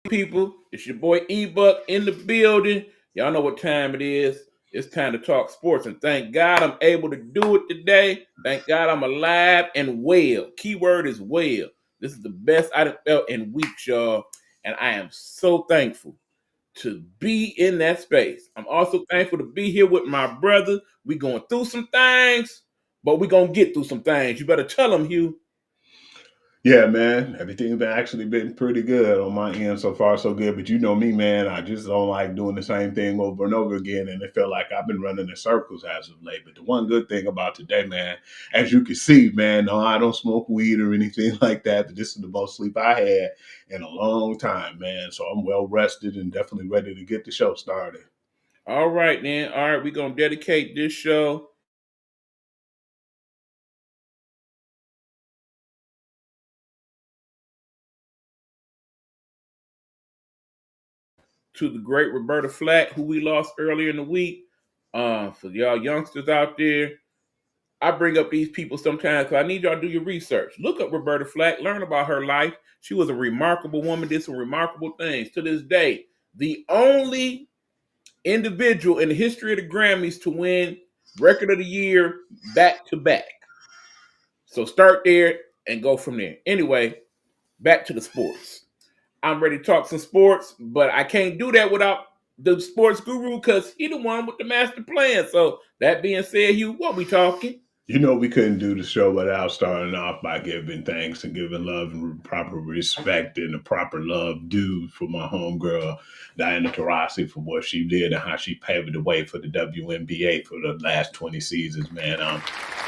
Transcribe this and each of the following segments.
people? It's your boy E-Buck in the building. Y'all know what time it is. It's time to talk sports, and thank God I'm able to do it today. Thank God I'm alive and well. Keyword is well. This is the best I've felt in weeks, y'all, and I am so thankful to be in that space. I'm also thankful to be here with my brother. We going through some things, but we gonna get through some things. You better tell them, Hugh. Yeah, man. Everything's been pretty good on my end so far, so good. But you know me, man. I just don't like doing the same thing over and over again, and it felt like I've been running in circles as of late. But the one good thing about today, man, as you can see, man, no, I don't smoke weed or anything like that. But this is the most sleep I had in a long time, man. So I'm well rested and definitely ready to get the show started. All right, then. All right, we're gonna dedicate this show to the great Roberta Flack, who we lost earlier in the week. For y'all youngsters out there, I bring up these people sometimes because I need y'all to do your research. Look up Roberta Flack, learn about her life. She was a remarkable woman, did some remarkable things. To this day, the only individual in the history of the Grammys to win Record of the Year back to back. So start there and go from there. Anyway, back to the sports. I'm ready to talk some sports, but I can't do that without the sports guru because he the one with the master plan. So that being said, Hugh, what we talking? You know, we couldn't do the show without starting off by giving thanks and giving love and proper respect and the proper love due for my homegirl, Diana Taurasi, for what she did and how she paved the way for the WNBA for the last 20 seasons, man.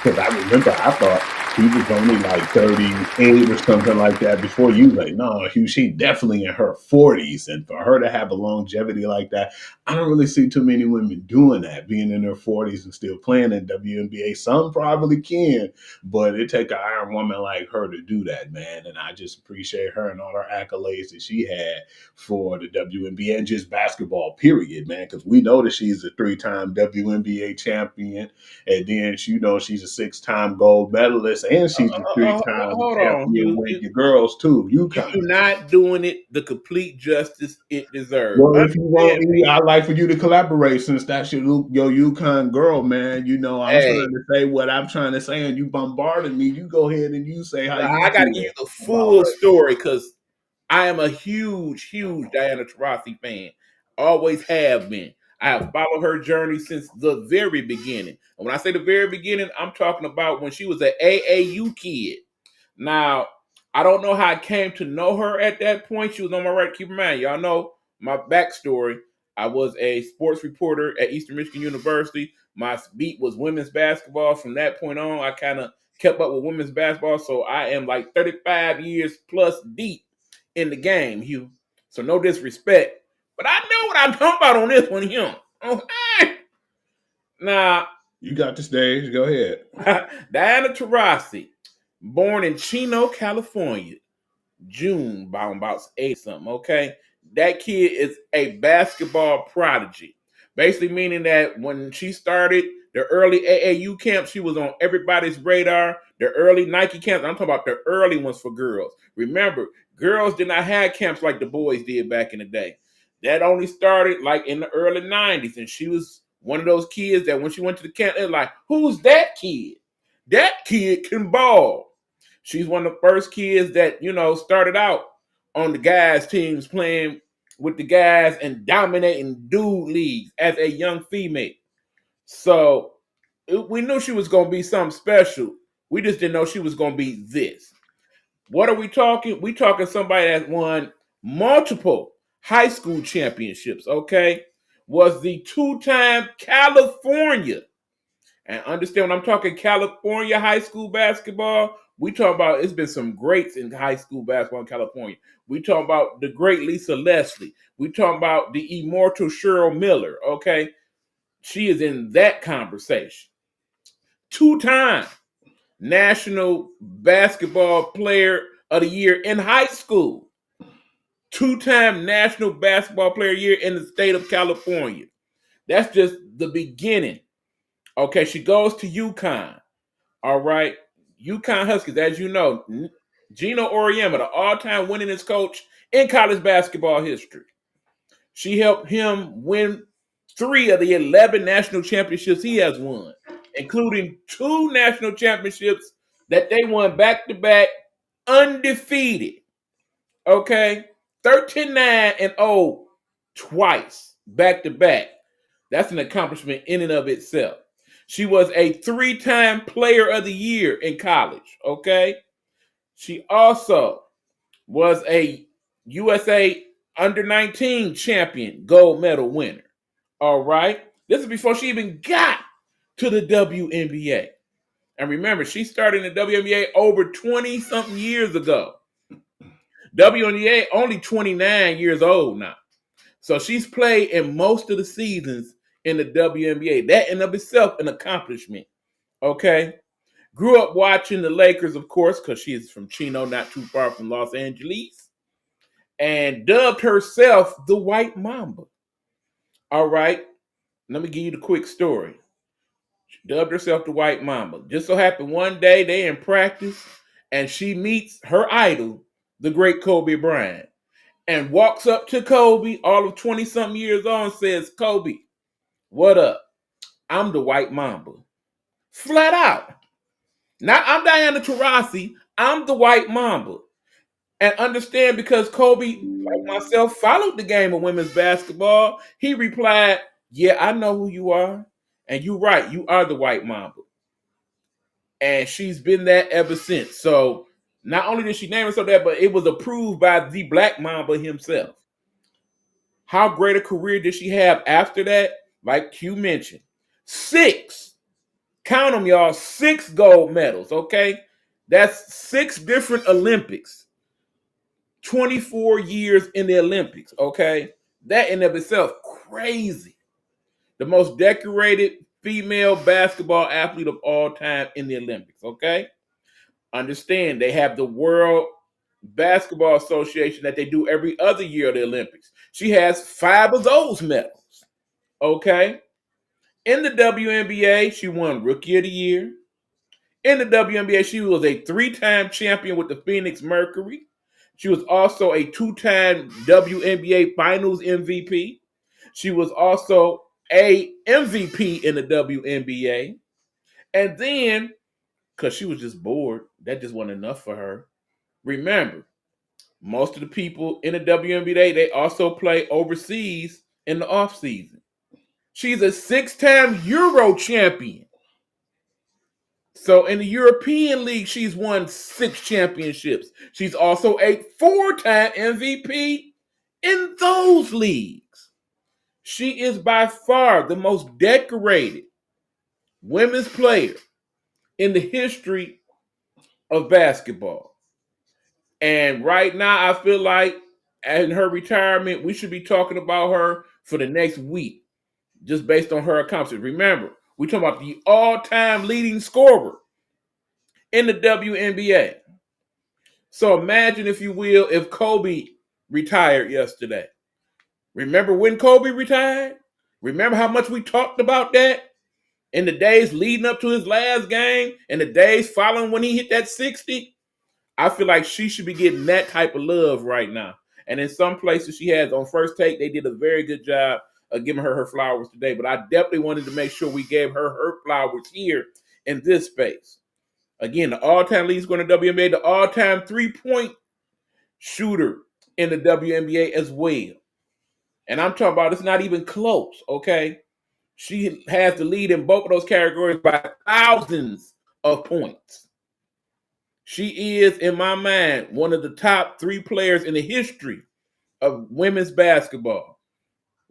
Because I remember I thought he was only like 38 or something like that before you. Like, no, she definitely in her 40s. And for her to have a longevity like that, I don't really see too many women doing that, being in their 40s and still playing in WNBA. Some probably can, but it take an iron woman like her to do that, man. And I just appreciate her and all her accolades that she had for the WNBA and just basketball, period, man. Because we know that she's a three-time WNBA champion, and then she's a six-time gold medalist, and she's a three-time Hold on, champion Hugh. with your girls too, UConn. You're not doing it the complete justice it deserves. Well, if you want, Understand me? I'd like for you to collaborate since that's your UConn girl, man. You know, I'm Hey, trying to say what I'm trying to say, and you bombarded me. You go ahead and you say how you I got to give you feel the about full her. story because I am a huge, huge Diana Taurasi fan. Always have been. I have followed her journey since the very beginning. And when I say the very beginning, I'm talking about when she was an AAU kid. Now, I don't know how I came to know her at that point. She was on my right. Keep in mind, y'all know my backstory. I was a sports reporter at Eastern Michigan University. My beat was women's basketball. From that point on, I kind of kept up with women's basketball. So I am like 35 years plus deep in the game, Hugh. So no disrespect, but I know what I'm talking about on this one, Hugh. Okay. Now, You got the stage. Go ahead. Diana Taurasi, born in Chino, California, June, about 8 something, okay? That kid is a basketball prodigy. Basically meaning that when she started the early AAU camp, she was on everybody's radar. The early Nike camps, I'm talking about the early ones for girls. Remember, girls did not have camps like the boys did back in the day. That only started like in the early 90s, and she was one of those kids that when she went to the camp, they're like, who's that kid? That kid can ball. She's one of the first kids that, started out on the guys' teams playing with the guys and dominating dude leagues as a young female. So we knew she was going to be something special. We just didn't know she was going to be this. What are we talking? We talking somebody that won multiple high school championships, okay? Was the two-time California, and understand when I'm talking California high school basketball, we talk about it's been some greats in high school basketball in California. We talk about the great Lisa Leslie. We talk about the immortal Cheryl Miller. Okay, she is in that conversation. Two-time National Basketball Player of the Year in high school. Two-time National Basketball Player of the Year in the state of California. That's just the beginning. Okay, she goes to UConn. All right. UConn Huskies, as you know, Gino Auriemma, the all-time winningest coach in college basketball history. She helped him win 3 of the 11 national championships he has won, including 2 national championships that they won back-to-back, undefeated. Okay? 13-9-0 twice, back-to-back. That's an accomplishment in and of itself. She was a 3-time player of the year in college. Okay? She also was a USA under 19 champion gold medal winner. All right. This is before she even got to the WNBA. And remember, she started in the WNBA over 20 something years ago. WNBA only 29 years old now. So she's played in most of the seasons in the WNBA. That in of itself an accomplishment. Okay. Grew up watching the Lakers, of course, because she is from Chino, not too far from Los Angeles, and dubbed herself the White Mamba. All right, let me give you the quick story. She dubbed herself the White Mamba. Just so happened one day they in practice, and she meets her idol, the great Kobe Bryant, and walks up to Kobe, all of 20-something years old, and says, Kobe, what up? I'm the White Mamba. Flat out. Now, I'm Diana Taurasi. I'm the White Mamba. And understand, because Kobe, like myself, followed the game of women's basketball, he replied, yeah, I know who you are. And you're right, you are the White Mamba. And she's been that ever since. So not only did she name herself that, but it was approved by the Black Mamba himself. How great a career did she have after that? Like Q mentioned, 6, count them, y'all, 6 gold medals, okay? That's 6 different Olympics. 24 years in the Olympics, okay? That in of itself, crazy. The most decorated female basketball athlete of all time in the Olympics, okay? Understand, they have the World Basketball Association that they do every other year of the Olympics. She has 5 of those medals, okay? In the WNBA, she won Rookie of the Year. In the WNBA, she was a 3-time champion with the Phoenix Mercury. She was also a 2-time WNBA Finals MVP. She was also a MVP in the WNBA. And then, because she was just bored, that just wasn't enough for her. Remember, most of the people in the WNBA, they also play overseas in the offseason. She's a 6-time Euro champion. So in the European League, she's won 6 championships. She's also a 4-time MVP in those leagues. She is by far the most decorated women's player in the history of basketball. And right now, I feel like in her retirement, we should be talking about her for the next week, just based on her accomplishments. Remember, we're talking about the all-time leading scorer in the WNBA. So imagine, if you will, if Kobe retired yesterday. Remember when Kobe retired? Remember how much we talked about that in the days leading up to his last game and the days following when he hit that 60? I feel like she should be getting that type of love right now. And in some places she has, on First Take, they did a very good job of giving her flowers today. But I definitely wanted to make sure we gave her flowers here in this space. Again, the all-time leading scorer in the WNBA, the all-time 3-point shooter in the WNBA as well. And I'm talking about, it's not even close, okay? She has the lead in both of those categories by thousands of points. She is, in my mind, one of the top 3 players in the history of women's basketball.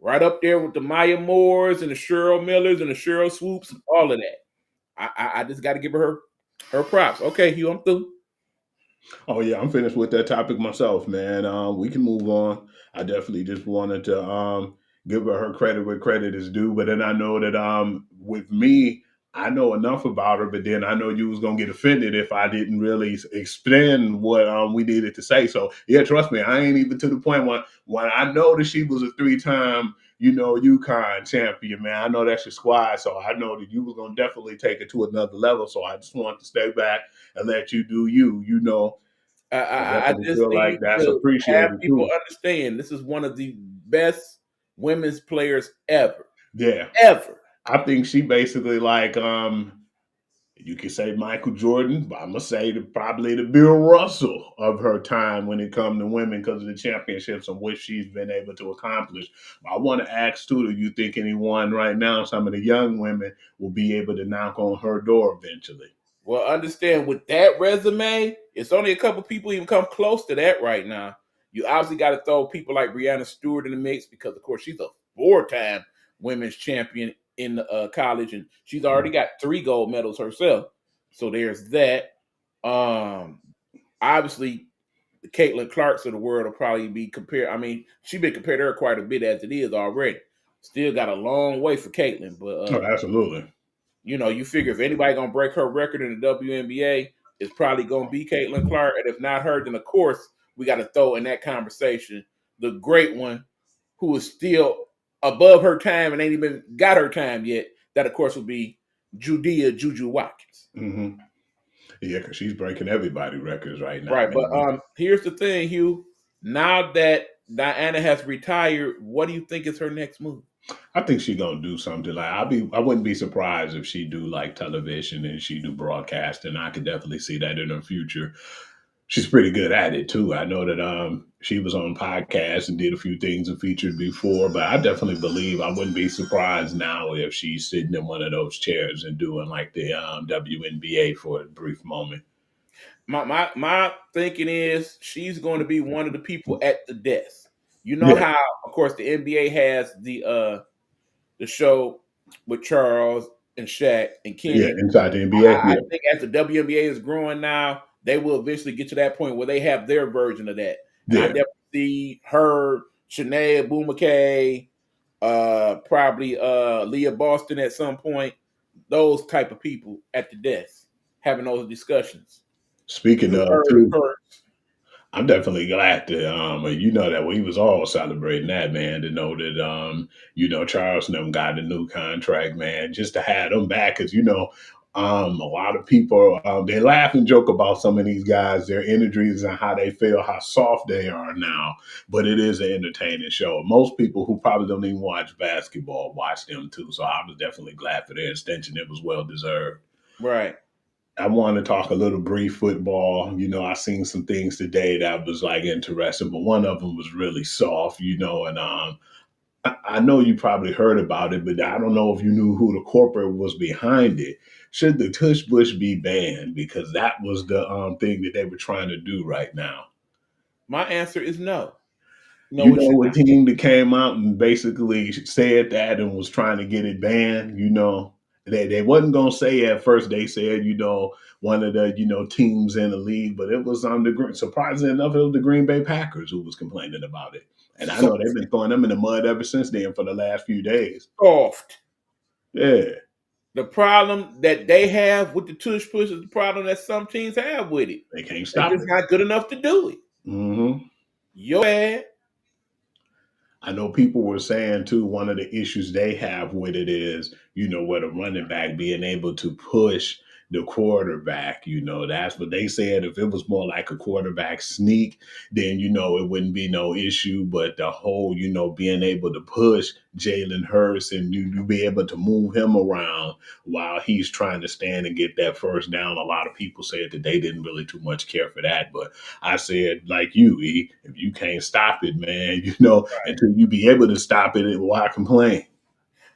Right up there with the Maya Moores and the Cheryl Millers and the Cheryl Swoops and all of that. I just got to give her props. Okay, Hugh, I'm through. Oh yeah, I'm finished with that topic myself, man. We can move on. I definitely just wanted to give her credit where credit is due. But then I know that with me, I know enough about her. But then I know you was gonna get offended if I didn't really explain what we needed to say. So yeah, trust me, I ain't even to the point when I know that she was a 3-time, UConn champion, man. I know that's your squad, so I know that you was gonna definitely take it to another level. So I just want to stay back and let you do you. I I definitely just feel need like that's to have appreciated people too. understand this is one of the best women's players ever, Yeah. ever. I think she basically like you can say Michael Jordan, but I'm gonna say probably the Bill Russell of her time when it comes to women because of the championships and what she's been able to accomplish. I want to ask too, do you think anyone right now, some of the young women, will be able to knock on her door eventually? Well, understand with that resume, it's only a couple people even come close to that right now. You obviously got to throw people like Brianna Stewart in the mix because, of course, she's a four-time women's champion in college, and she's already got 3 gold medals herself. So there's that. Um, Obviously, the Caitlin Clarks of the world will probably be compared. I mean, she's been compared to her quite a bit as it is already. Still got a long way for Caitlin, but Oh, absolutely. you figure if anybody gonna break her record in the WNBA, it's probably gonna be Caitlin Clark, and if not her, then of course we got to throw in that conversation the great one who is still above her time and ain't even got her time yet. That of course would be Judea Juju Watkins. Hmm. Yeah, because she's breaking everybody records right now, Right, but man. here's the thing, Hugh. Now that Diana has retired, what do you think is her next move? I think she's gonna do something like I wouldn't be surprised if she do like television and she do broadcasting. I could definitely see that in her future. She's pretty good at it too. I know that she was on podcasts and did a few things and featured before, but I definitely believe I wouldn't be surprised now if she's sitting in one of those chairs and doing like the WNBA for a brief moment. My thinking is she's going to be one of the people at the desk. You know Yeah, how, of course, the NBA has the show with Charles and Shaq and yeah, Kenny. inside the NBA. I Yeah, think as the WNBA is growing now, they will eventually get to that point where they have their version of that. And I yeah. definitely see her, Shanae Boumackey, probably Leah Boston at some point. Those type of people at the desk having those discussions. Speaking You've of heard of too, her. I'm definitely glad that you know that we was all celebrating that, man, to know that Charles and them got a new contract, man, just to have them back. Cause a lot of people they laugh and joke about some of these guys, their injuries and how they feel, how soft they are now. But it is an entertaining show. Most people who probably don't even watch basketball watch them too. So I was definitely glad for their extension. It was well deserved. Right. I want to talk a little brief football. I seen some things today that was like interesting, but one of them was really soft, and I know you probably heard about it, but I don't know if you knew who the corporate was behind it. Should the tush push be banned? Because that was the thing that they were trying to do right now. My answer is no. No, You it should know, a not. team that came out and basically said that and was trying to get it banned, they wasn't gonna say at first. They said, one of the teams in the league, but it was on surprisingly enough, it was the Green Bay Packers who was complaining about it. And I So know they've been throwing them in the mud ever since then for the last few days. soft. Yeah, The problem that they have with the tush push is the problem that some teams have with it. they can't They're stop just it. not good enough to do it. Hmm. Your ad. I know people were saying too, one of the issues they have with it is, with a running back being able to push the quarterback. That's what they said. If it was more like a quarterback sneak, then, it wouldn't be no issue. But the whole, being able to push Jalen Hurts and you be able to move him around while he's trying to stand and get that first down. A lot of people said that they didn't really too much care for that. But I said, like you, E, if you can't stop it, man, until you be able to stop it, why complain?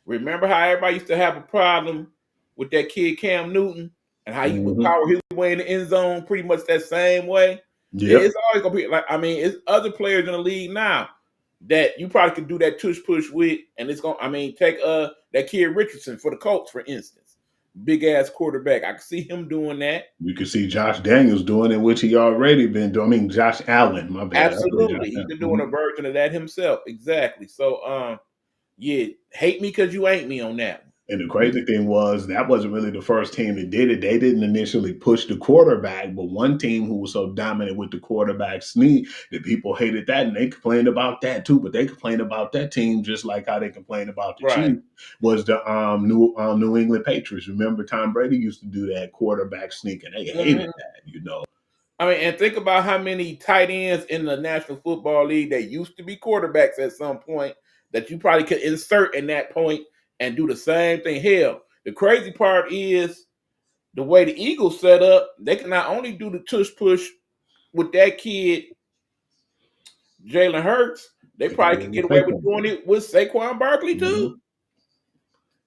Remember how everybody used to have a problem with that kid Cam Newton and how he would Hmm. power his way in the end zone pretty much that same way? Yep. It's always gonna be like it's other players in the league now that you probably could do that tush push with, and it's gonna take that kid Richardson for the Colts, for instance. Big ass quarterback. I can see him doing that. You can see Josh Daniels doing it, which he already been doing. I mean, Josh Allen, my bad. I said Josh Absolutely. He's Allen. been doing a version of that himself. Exactly. So yeah, hate me because you ain't me on that And the one. crazy thing was that wasn't really the first team that did it. They didn't initially push the quarterback, but one team who was so dominant with the quarterback sneak that people hated that and they complained about that too. But they complained about that team just like how they complained about the Right. Chiefs was the New England Patriots. Remember Tom Brady used to do that quarterback sneak and they hated Mhm. that. I mean, and think about how many tight ends in the National Football League that used to be quarterbacks at some point that you probably could insert in that point and do the same thing. Hell, the crazy part is the way the Eagles set up, they can not only do the tush push with that kid, Jalen Hurts, they They can probably do it could with get away with Saquon. doing it with Saquon Barkley too.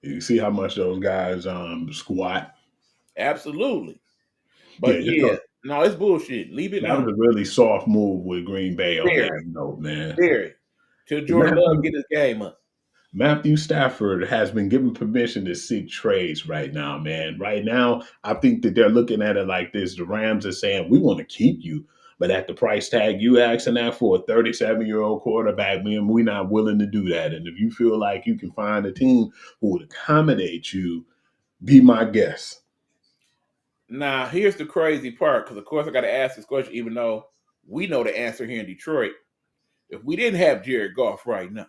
Mhm. You see how much those guys squat. Absolutely. Yeah, But just yeah, no, it's bullshit. Leave it that alone. was a really soft move with Green Bay on Very, that note, man. very. Till Jordan Love Matthew get his game up. Matthew Stafford has been given permission to seek trades right now, man. Right now, I think that they're looking at it like this. The Rams are saying, we want to keep you, but at the price tag you asking that for a 37-year-old quarterback, man, we're not willing to do that. And if you feel like you can find a team who would accommodate you, be my guest. Now, here's the crazy part, because of course I got to ask this question, even though we know the answer here in Detroit. If we didn't have Jared Goff right now,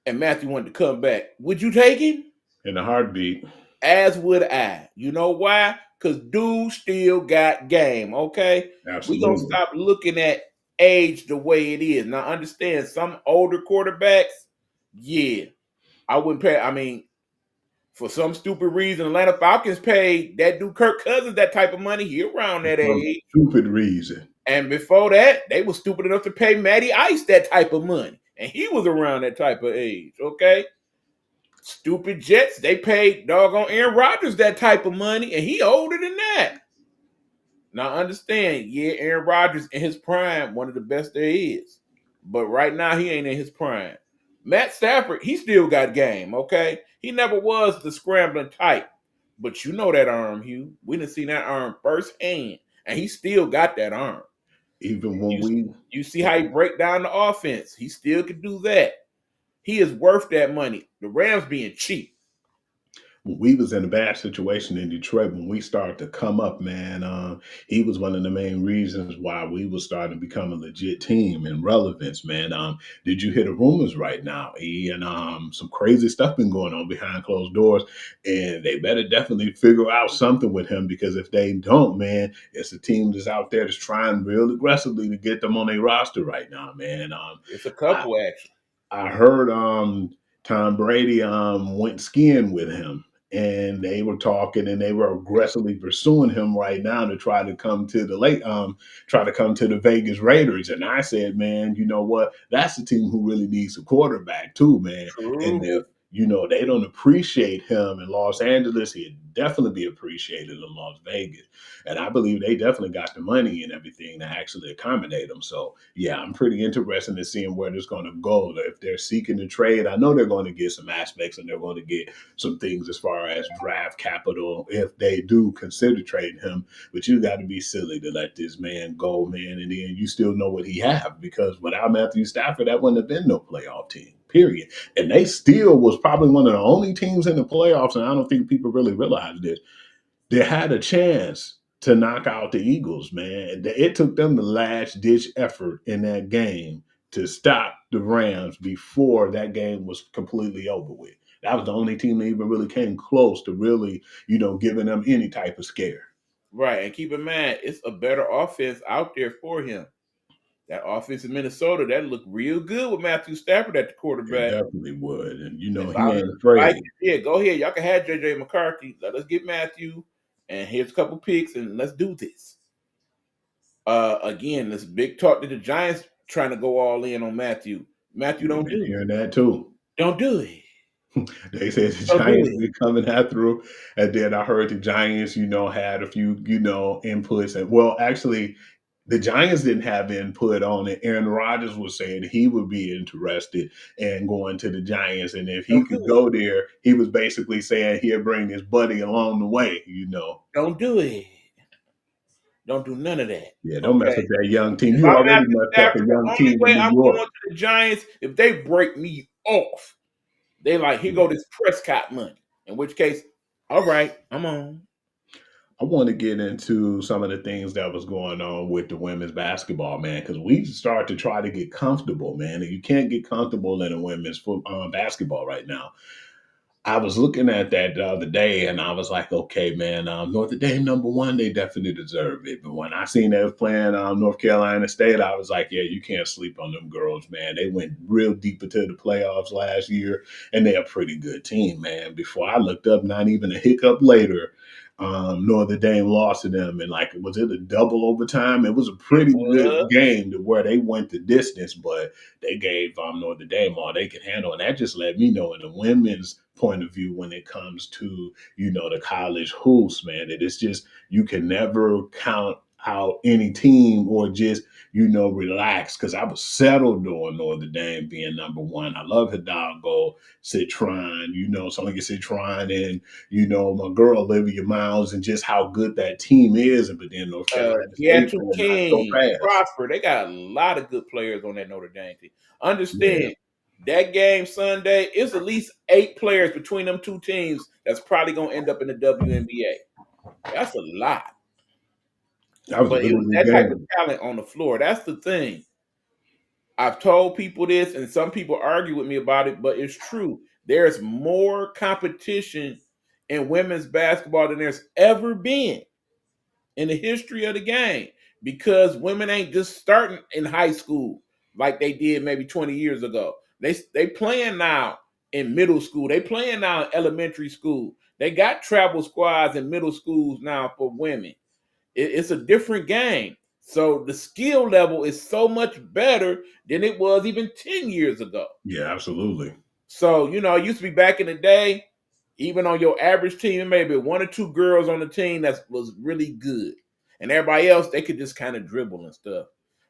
and Matthew wanted to come back, would you take him? In a heartbeat. As would I. You know why? Because dude still got game, okay? We going to Absolutely. stop looking at age the way it is. Now, understand, some older quarterbacks, yeah, I wouldn't pay. I mean, for some stupid reason, Atlanta Falcons paid that dude Kirk Cousins that type of money. He around For that some age. stupid reason. And before that, they were stupid enough to pay Matty Ice that type of money. And he was around that type of age, okay? Stupid Jets, they paid doggone Aaron Rodgers that type of money, and he older than that. Now understand, yeah, Aaron Rodgers in his prime, one of the best there is. But right now, he ain't in his prime. Matt Stafford, he still got game, okay? He never was the scrambling type. But you know that arm, Hugh. We done seen that arm firsthand. And he still got that arm. Even when You, we you see how he break down the offense. He still can do that. He is worth that money. The Rams being cheap. was in a bad situation in Detroit when we started to come up, man. He was one of the main reasons why we was starting to become a legit team and relevance, man. Did you hear the rumors right now? And some crazy stuff been going on behind closed doors, and they better definitely figure out something with him because if they don't, man, it's a team that's out there that's trying real aggressively to get them on their roster right now, man. It's a I, couple actually. I heard Tom Brady went skiing with him and they were talking and they were aggressively pursuing him right now to try to come to the try to come to the Vegas Raiders. And I said, man, you know what? That's the team who really needs a quarterback too, man. And True. if they don't appreciate him in Los Angeles, he'd definitely be appreciated in Las Vegas. And I believe they definitely got the money and everything to actually accommodate him. So yeah, I'm pretty interested in seeing where this going to go. If they're seeking to trade, I know they're going to get some aspects and they're going to get some things as far as draft capital if they do consider trading him. But you got to be silly to let this man go, man. And then you still know what he have because without Matthew Stafford, that wouldn't have been no playoff team. Period. And they still was probably one of the only teams in the playoffs, and I don't think people really realize this. They had a chance to knock out the Eagles, man. It took them the last ditch effort in that game to stop the Rams before that game was completely over with. That was the only team that even really came close to really, giving them any type of scare. Right. And keep in mind, it's a better offense out there for him. That offense in Minnesota, that looked real good with Matthew Stafford at the It quarterback. definitely would. And, If he I was ain't the afraid. Vikings, yeah, go ahead. Y'all can have JJ McCarthy. Let us get Matthew, and here's a couple picks, and let's do this. Again, this big talk that the Giants trying to go all in on Matthew. Matthew We've don't been do it. hearing that too. Don't do it. They said the Don't do Giants it. be coming after him. And then I heard the Giants, had a few, inputs. And well, actually, the Giants didn't have input on it. Aaron Rodgers was saying he would be interested in going to the Giants. And if he Don't do could it. go there, he was basically saying he'd bring his buddy along the way. Don't do it. Don't do none of that. Yeah, don't mess Okay. up that young team. If You I'm already Matthew messed up a Stafford, the young only team in way New I'm York. going to the Giants if they break me off. They like, here go this Prescott money. In which case, all right, I'm on. I want to get into some of the things that was going on with the women's basketball, man, because we start to try to get comfortable, man. And you can't get comfortable in a women's basketball right now. I was looking at that the other day, and I was like, okay, man, Notre Dame #1, they definitely deserve it. But when I seen they was playing North Carolina State, I was like, yeah, you can't sleep on them girls, man. They went real deep into the playoffs last year, and they're a pretty good team, man. Before I looked up, not even a hiccup later, Notre Dame lost to them, and like, was it a double overtime? It was a It pretty good was. game to where they went the distance, but they gave Notre Dame all they could handle, and that just let me know in the women's point of view when it comes to the college hoops, man. That it's just you can never count out any team or just relax because I was settled on Notre Dame being #1. I love Hidalgo, Citron, Sonya Citron, and my girl Olivia Miles, and just how good that team is. And but then North Carolina State, Beatrice man, not so King, fast. Crawford, they got a lot of good players on that Notre Dame team. Yeah, Understand that game Sunday is at least 8 players between them two teams that's probably gonna end up in the WNBA. That's a lot. that was a But it really was good that type of game. talent on the floor. That's the thing. I've told people this, and some people argue with me about it, but it's true. There's more competition in women's basketball than there's ever been in the history of the game because women ain't just starting in high school like they did maybe 20 years ago. They playing now in middle school. They playing now in elementary school. They got travel squads in middle schools now for women. It's a different game. So the skill level is so much better than it was even 10 years ago. Yeah, absolutely. So, it used to be back in the day, even on your average team, maybe 1 or 2 girls on the team that was really good. And everybody else, they could just kind of dribble and stuff.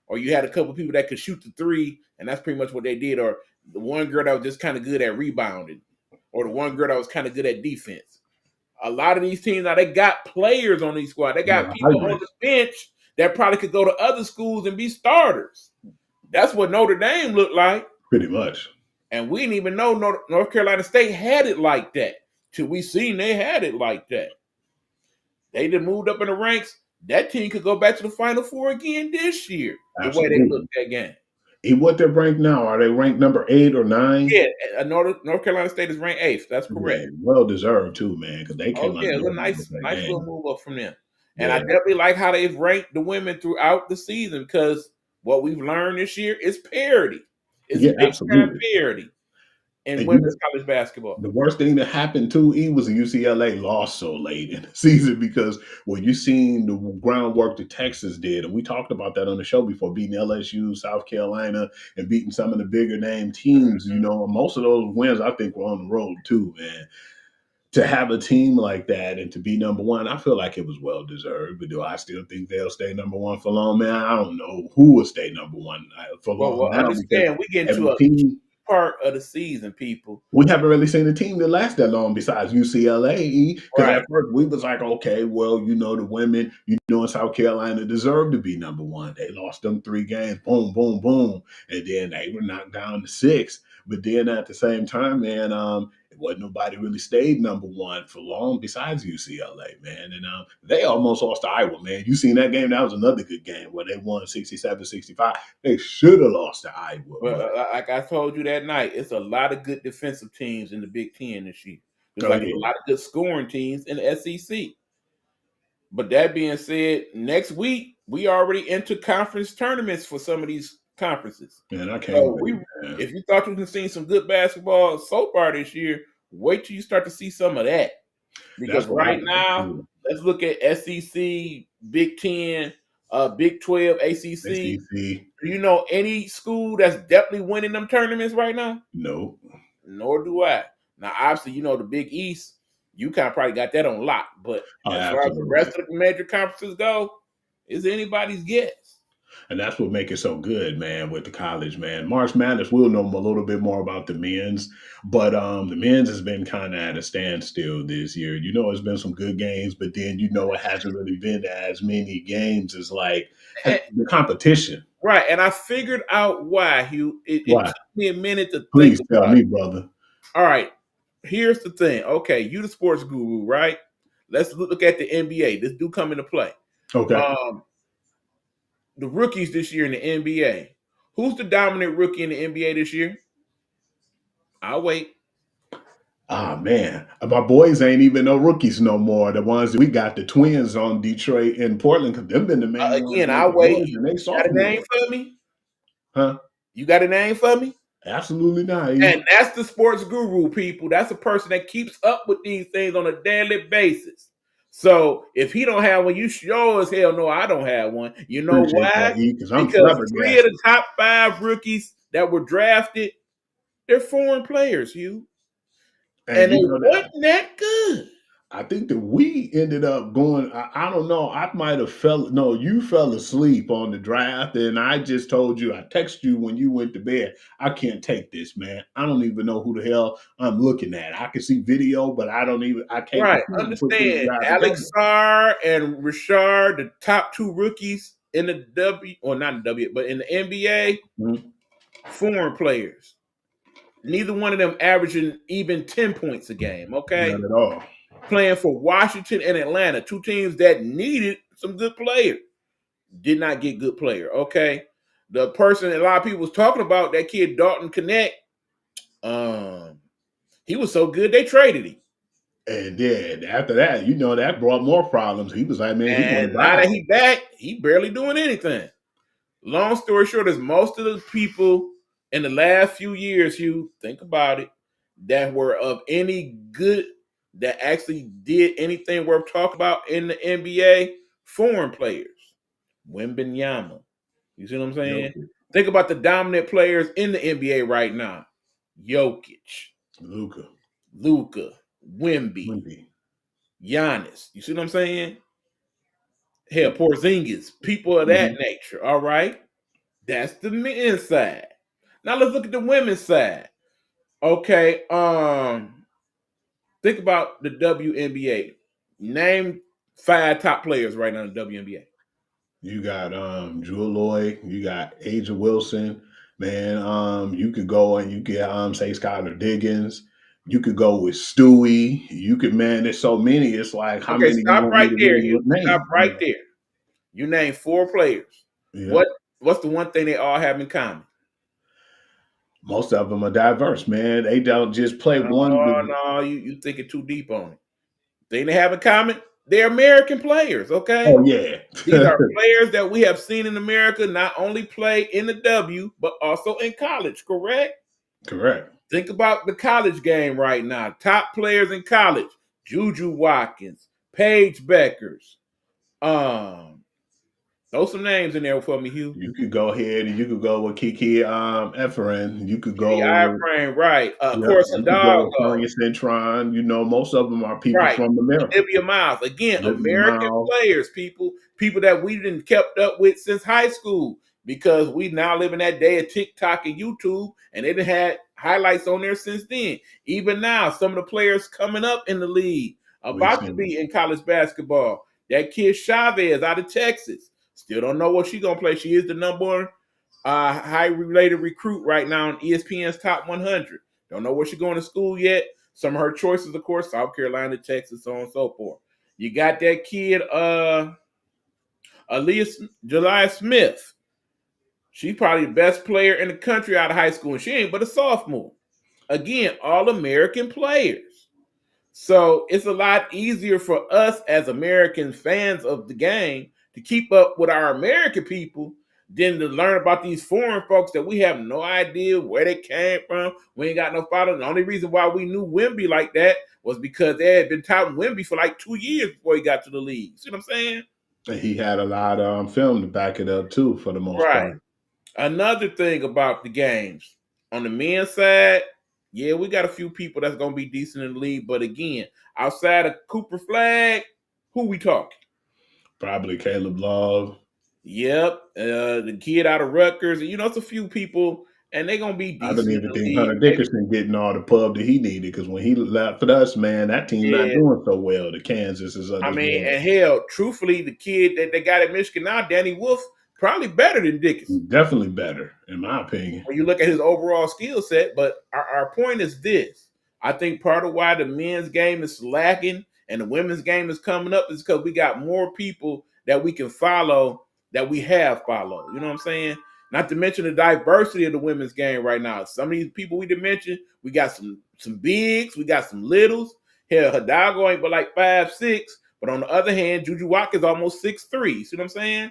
Or you had a couple people that could shoot the three, and that's pretty much what they did. Or the one girl that was just kind of good at rebounding. Or the one girl that was kind of good at defense. A lot of these teams now, they got players on these squad. They got Yeah, people on the hybrids, bench that probably could go to other schools and be starters. That's what Notre Dame looked like. pretty much. And we didn't even know North Carolina State had it like that till we seen they had it like that. They just moved up in the ranks. That team could go back to the Final Four again this year. The way they Absolutely. looked that game. And what they're ranked now? Are they ranked number 8 or 9? Yeah, North Carolina State is ranked 8th. That's correct. Yeah, well deserved too, man, because they Oh came out yeah, of it's a nowhere with nice, that nice little game. move up from them. And I Yeah, definitely like how they've ranked the women throughout the season because what we've learned this year is parity. It's yeah, big time absolutely. parity in And women's college basketball. the worst thing that happened too, was the UCLA lost so late in the season because you seen the groundwork that Texas did, and we talked about that on the show before, beating LSU, South Carolina, and beating some of the bigger name teams. And most of those wins I think were on the road too, man. To have a team like that and to be #1, I feel like it was well deserved. But do I still think they'll stay #1 for long, man? I don't know who will stay #1 for long Well, now because understand we get into every a team part of the season, people. we haven't really seen a team that lasts that long besides UCLA. Because Right. at first we was like, okay, well, the women, in South Carolina deserve to be #1. They lost them 3 games, boom, boom, boom, and then they were knocked down to 6. But then at the same time, man, it wasn't nobody really stayed #1 for long besides UCLA, man. And they almost lost to Iowa, man. You seen that game? That was another good game where they won 67-65. They should have lost to Iowa, But but like I told you that night, it's a lot of good defensive teams in the Big Ten this year. Just oh like it's a yeah, lot of good scoring teams in the SEC. But that being said, next week we already enter conference tournaments for some of these conferences. man, I can't So wait, man. if you thought you can see some good basketball so far this year, wait till you start to see some of that. That's Because what I right think now, too. let's look at SEC, Big Ten, Big 12, ACC. ACC, Do you know any school that's definitely winning them tournaments right now? no. Nor do I. Now, obviously, the Big East, you kind of probably got that on lock. But Oh, as far as the rest absolutely. of the major conferences go, it's anybody's guess. And that's what makes it so good, man, with the college, man. March Madness, we'll know a little bit more about the men's, but the men's has been kind of at a standstill this year. It's been some good games, but then it hasn't really been as many games as like And, the competition. right. And I figured out why, Hugh. It Why? took me a minute to think Please tell about it. me, brother. All right. Here's the thing. Okay, you the sports guru, right? Let's look at the NBA. This do come into play. Okay. Um, the rookies this year in the NBA. Who's the dominant rookie in the NBA this year? I'll wait. Ah man, my boys ain't even no rookies no more. The ones that we got, the twins on Detroit and Portland, because they've been the main ones Again, I making wait. noise, and they Got a name sophomore, for me? huh? You got a name for me? Absolutely not. And that's the sports guru, people. That's a person that keeps up with these things on a daily basis. So if he don't have one, you sure as hell know I don't have one. You know Appreciate why? that, E, because I'm Because three of flabbergasted. the top 5 rookies that were drafted, they're foreign players, Hugh. And And they you know that wasn't that good. I think that we ended up going. I don't know. I might have fell. No, you fell asleep on the draft, and I just told you. I texted you when you went to bed. I can't take this, man. I don't even know who the hell I'm looking at. I can see video, but I don't even. I can't. I Right. can't put this Understand. guy Alex together. Sarr and Richard, the top 2 rookies in the W, or not in the W, but in the NBA, Mhm. foreign players. Neither one of them averaging even 10 points a game, okay? Not at all. Playing for Washington and Atlanta, 2 teams that needed some good players. Did not get good player, okay? The person a lot of people was talking about, that kid Dalton Connect, he was so good they traded him. And then after that, that brought more problems. He was like, man, he want And to now die. that he back, he barely doing anything. Long story short is most of the people in the last few years, Hugh, think about it, that were of any good, that actually did anything worth talking about in the NBA, foreign players. Wembanyama. You see what I'm saying? Jokic, Think about the dominant players in the NBA right now. Jokic, Luka, Luka, Wemby, Wimpy. Giannis. You see what I'm saying? Hell, Porzingis, people of that nature. All right. That's the men's side. Now let's look at the women's side. Okay, think about the WNBA. Name 5 top players right now in the WNBA. You got Jewel Lloyd, you got Aja Wilson, man. You could go and you could say Skylar Diggins. You could go with Stewie. You could, man, there's so many. It's like how Okay, many you stop want me right to there, really Hugh. Stop name? right there. You name 4 players. Yeah. What's the one thing they all have in common? Most of them are diverse, man. They don't just play Oh one. no, you thinking too deep on it. Thing they have in common, they're American players, okay? Oh yeah. These are players that we have seen in America not only play in the W, but also in college, correct? Correct. Think about the college game right now. Top players in college: Juju Watkins, Paige Beckers. Throw some names in there for me, Hugh. You could go ahead and you could go with Kiki Eferen. You could Kenny go with Iframe, right? Of Yep. course, You could go with Hidalgo, Sonya Centron. Most of them are people right? from America. Olivia Miles, again, Olivia American Miles. players, people that we didn't kept up with since high school, because we now live in that day of TikTok and YouTube, and they done had highlights on there since then. Even now, some of the players coming up in the league, We about to seen be in college basketball. That kid Chavez out of Texas, still don't know what she's gonna play. She is the number 1 high related recruit right now on ESPN's Top 100. Don't know where she's going to school yet. Some of her choices, of course, South Carolina, Texas, so on and so forth. You got that kid, Julia Smith. She's probably the best player in the country out of high school, and she ain't but a sophomore. Again, all American players. So it's a lot easier for us as American fans of the game to keep up with our American people than to learn about these foreign folks that we have no idea where they came from. We ain't got no follow. The only reason why we knew Wemby like that was because they had been touting Wemby for like 2 years before he got to the league. See what I'm saying? and he had a lot of film to back it up too, for the most Right. part. Another thing about the games on the men's side, yeah, we got a few people that's gonna be decent in the league, but again, outside of Cooper Flag, who we talking? Probably Caleb Love. Yep, the kid out of Rutgers. It's a few people, and they're gonna be I don't decent in even the think league. Hunter Dickerson getting all the pub that he needed, because when he left for us, man, that team not Yeah, doing so well. The Kansas is I others mean, well. and hell, truthfully, the kid that they got at Michigan now, Danny Wolf, probably better than Dickerson Definitely better, in my opinion. when you look at his overall skill set. But our point is this: I think part of why the men's game is lacking and the women's game is coming up is because we got more people that we can follow that we have followed. You know what I'm saying? Not to mention the diversity of the women's game right now. Some of these people we did mention, we got some bigs, we got some littles. Hell, Hidalgo ain't but like 5'6", but on the other hand, Juju Watkins almost 6'3". See what I'm saying?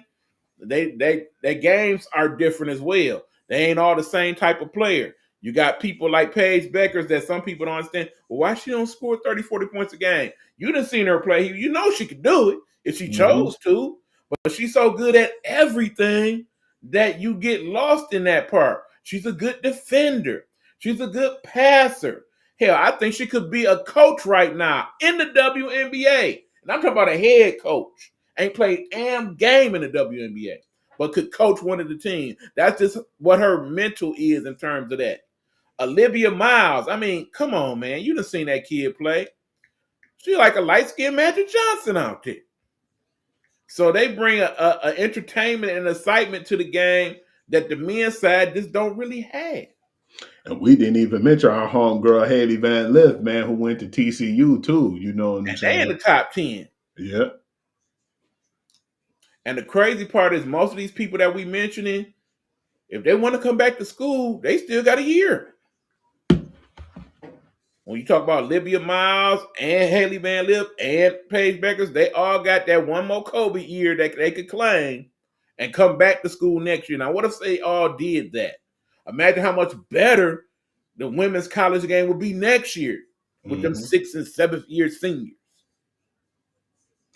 Their games are different as well. They ain't all the same type of player. You got people like Paige Beckers that some people don't understand. Well, why she don't score 30, 40 points a game? You done seen her play. You know she could do it if she chose to, but she's so good at everything that you get lost in that part. She's a good defender. She's a good passer. Hell, I think she could be a coach right now in the WNBA. And I'm talking about a head coach. Ain't played damn game in the WNBA, but could coach one of the teams. That's just what her mental is in terms of that. Olivia Miles, I mean, come on, man. You done seen that kid play. She like a light-skinned Magic Johnson out there. So they bring a entertainment and excitement to the game that the men's side just don't really have. And we didn't even mention our homegirl Haley Van Lith, man, who went to TCU too. You know what I'm And they in saying? the top 10. Yeah. And the crazy part is most of these people that we mentioning, if they want to come back to school, they still got a year. When you talk about Olivia Miles and Haley Van Lith and Paige Beckers, they all got that one more Kobe year that they could claim and come back to school next year. Now, what if they all did that? Imagine how much better the women's college game would be next year with them 6th and 7th year seniors.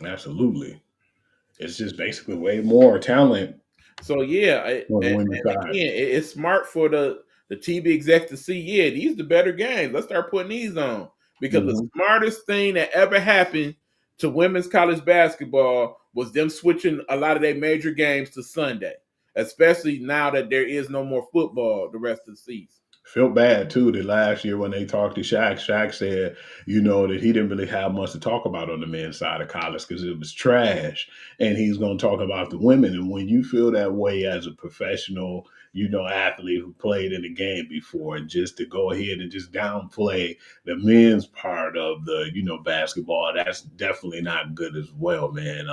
Absolutely. It's just basically way more talent. So yeah, On the and women's side. again, it's smart for the TV execs to see, yeah, these are the better games. Let's start putting these on. Because the smartest thing that ever happened to women's college basketball was them switching a lot of their major games to Sunday, especially now that there is no more football the rest of the season. Felt bad too that last year when they talked to Shaq, Shaq said, you know, that he didn't really have much to talk about on the men's side of college because it was trash. And he's going to talk about the women. And when you feel that way as a professional, you know, athlete who played in the game before, and just to go ahead and just downplay the men's part of the, you know, basketball, that's definitely not good as well, man.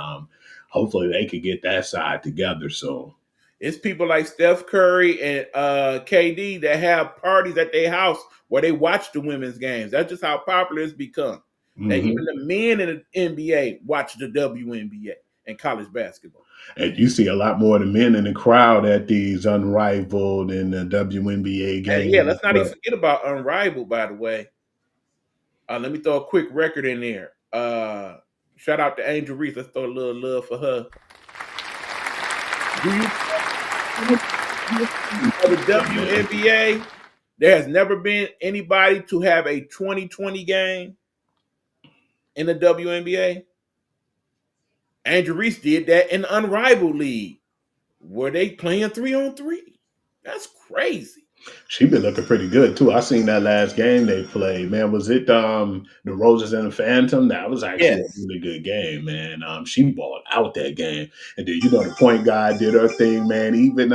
Hopefully they could get that side together soon. It's people like Steph Curry and KD that have parties at their house where they watch the women's games. That's just how popular it's become. That even the men in the NBA watch the WNBA and college basketball. And you see a lot more of the men in the crowd at these Unrivaled and the WNBA games. And yeah, let's not even forget about Unrivaled, by the way. Let me throw a quick record in there. Shout out to Angel Reese. Let's throw a little love for her. For the WNBA, there has never been anybody to have a 2020 game in the WNBA. Angel Reese did that in the Unrivaled League, where they playing 3-on-3. That's crazy. She been looking pretty good too. I seen that last game they played. Man, was it the Roses and the Phantom? That was actually a really good game, man. She balled out that game. And then, you know, the point guard did her thing, man. Even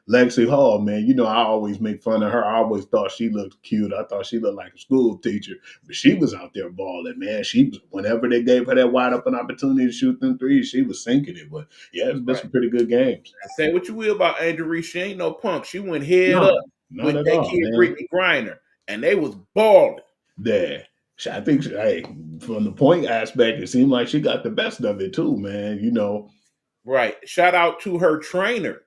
Lexi Hall, man, you know, I always make fun of her. I always thought she looked cute. I thought she looked like a school teacher. But she was out there balling, man. She was, whenever they gave her that wide open opportunity to shoot them threes, she was sinking it. But yeah, it's been some pretty good games. Say what you will about Angel Reese. She ain't no punk. She went head up with that kid Brittany Griner, and they was balling. Yeah. I think, from the point aspect, it seemed like she got the best of it too, man. You know. Right. Shout out to her trainer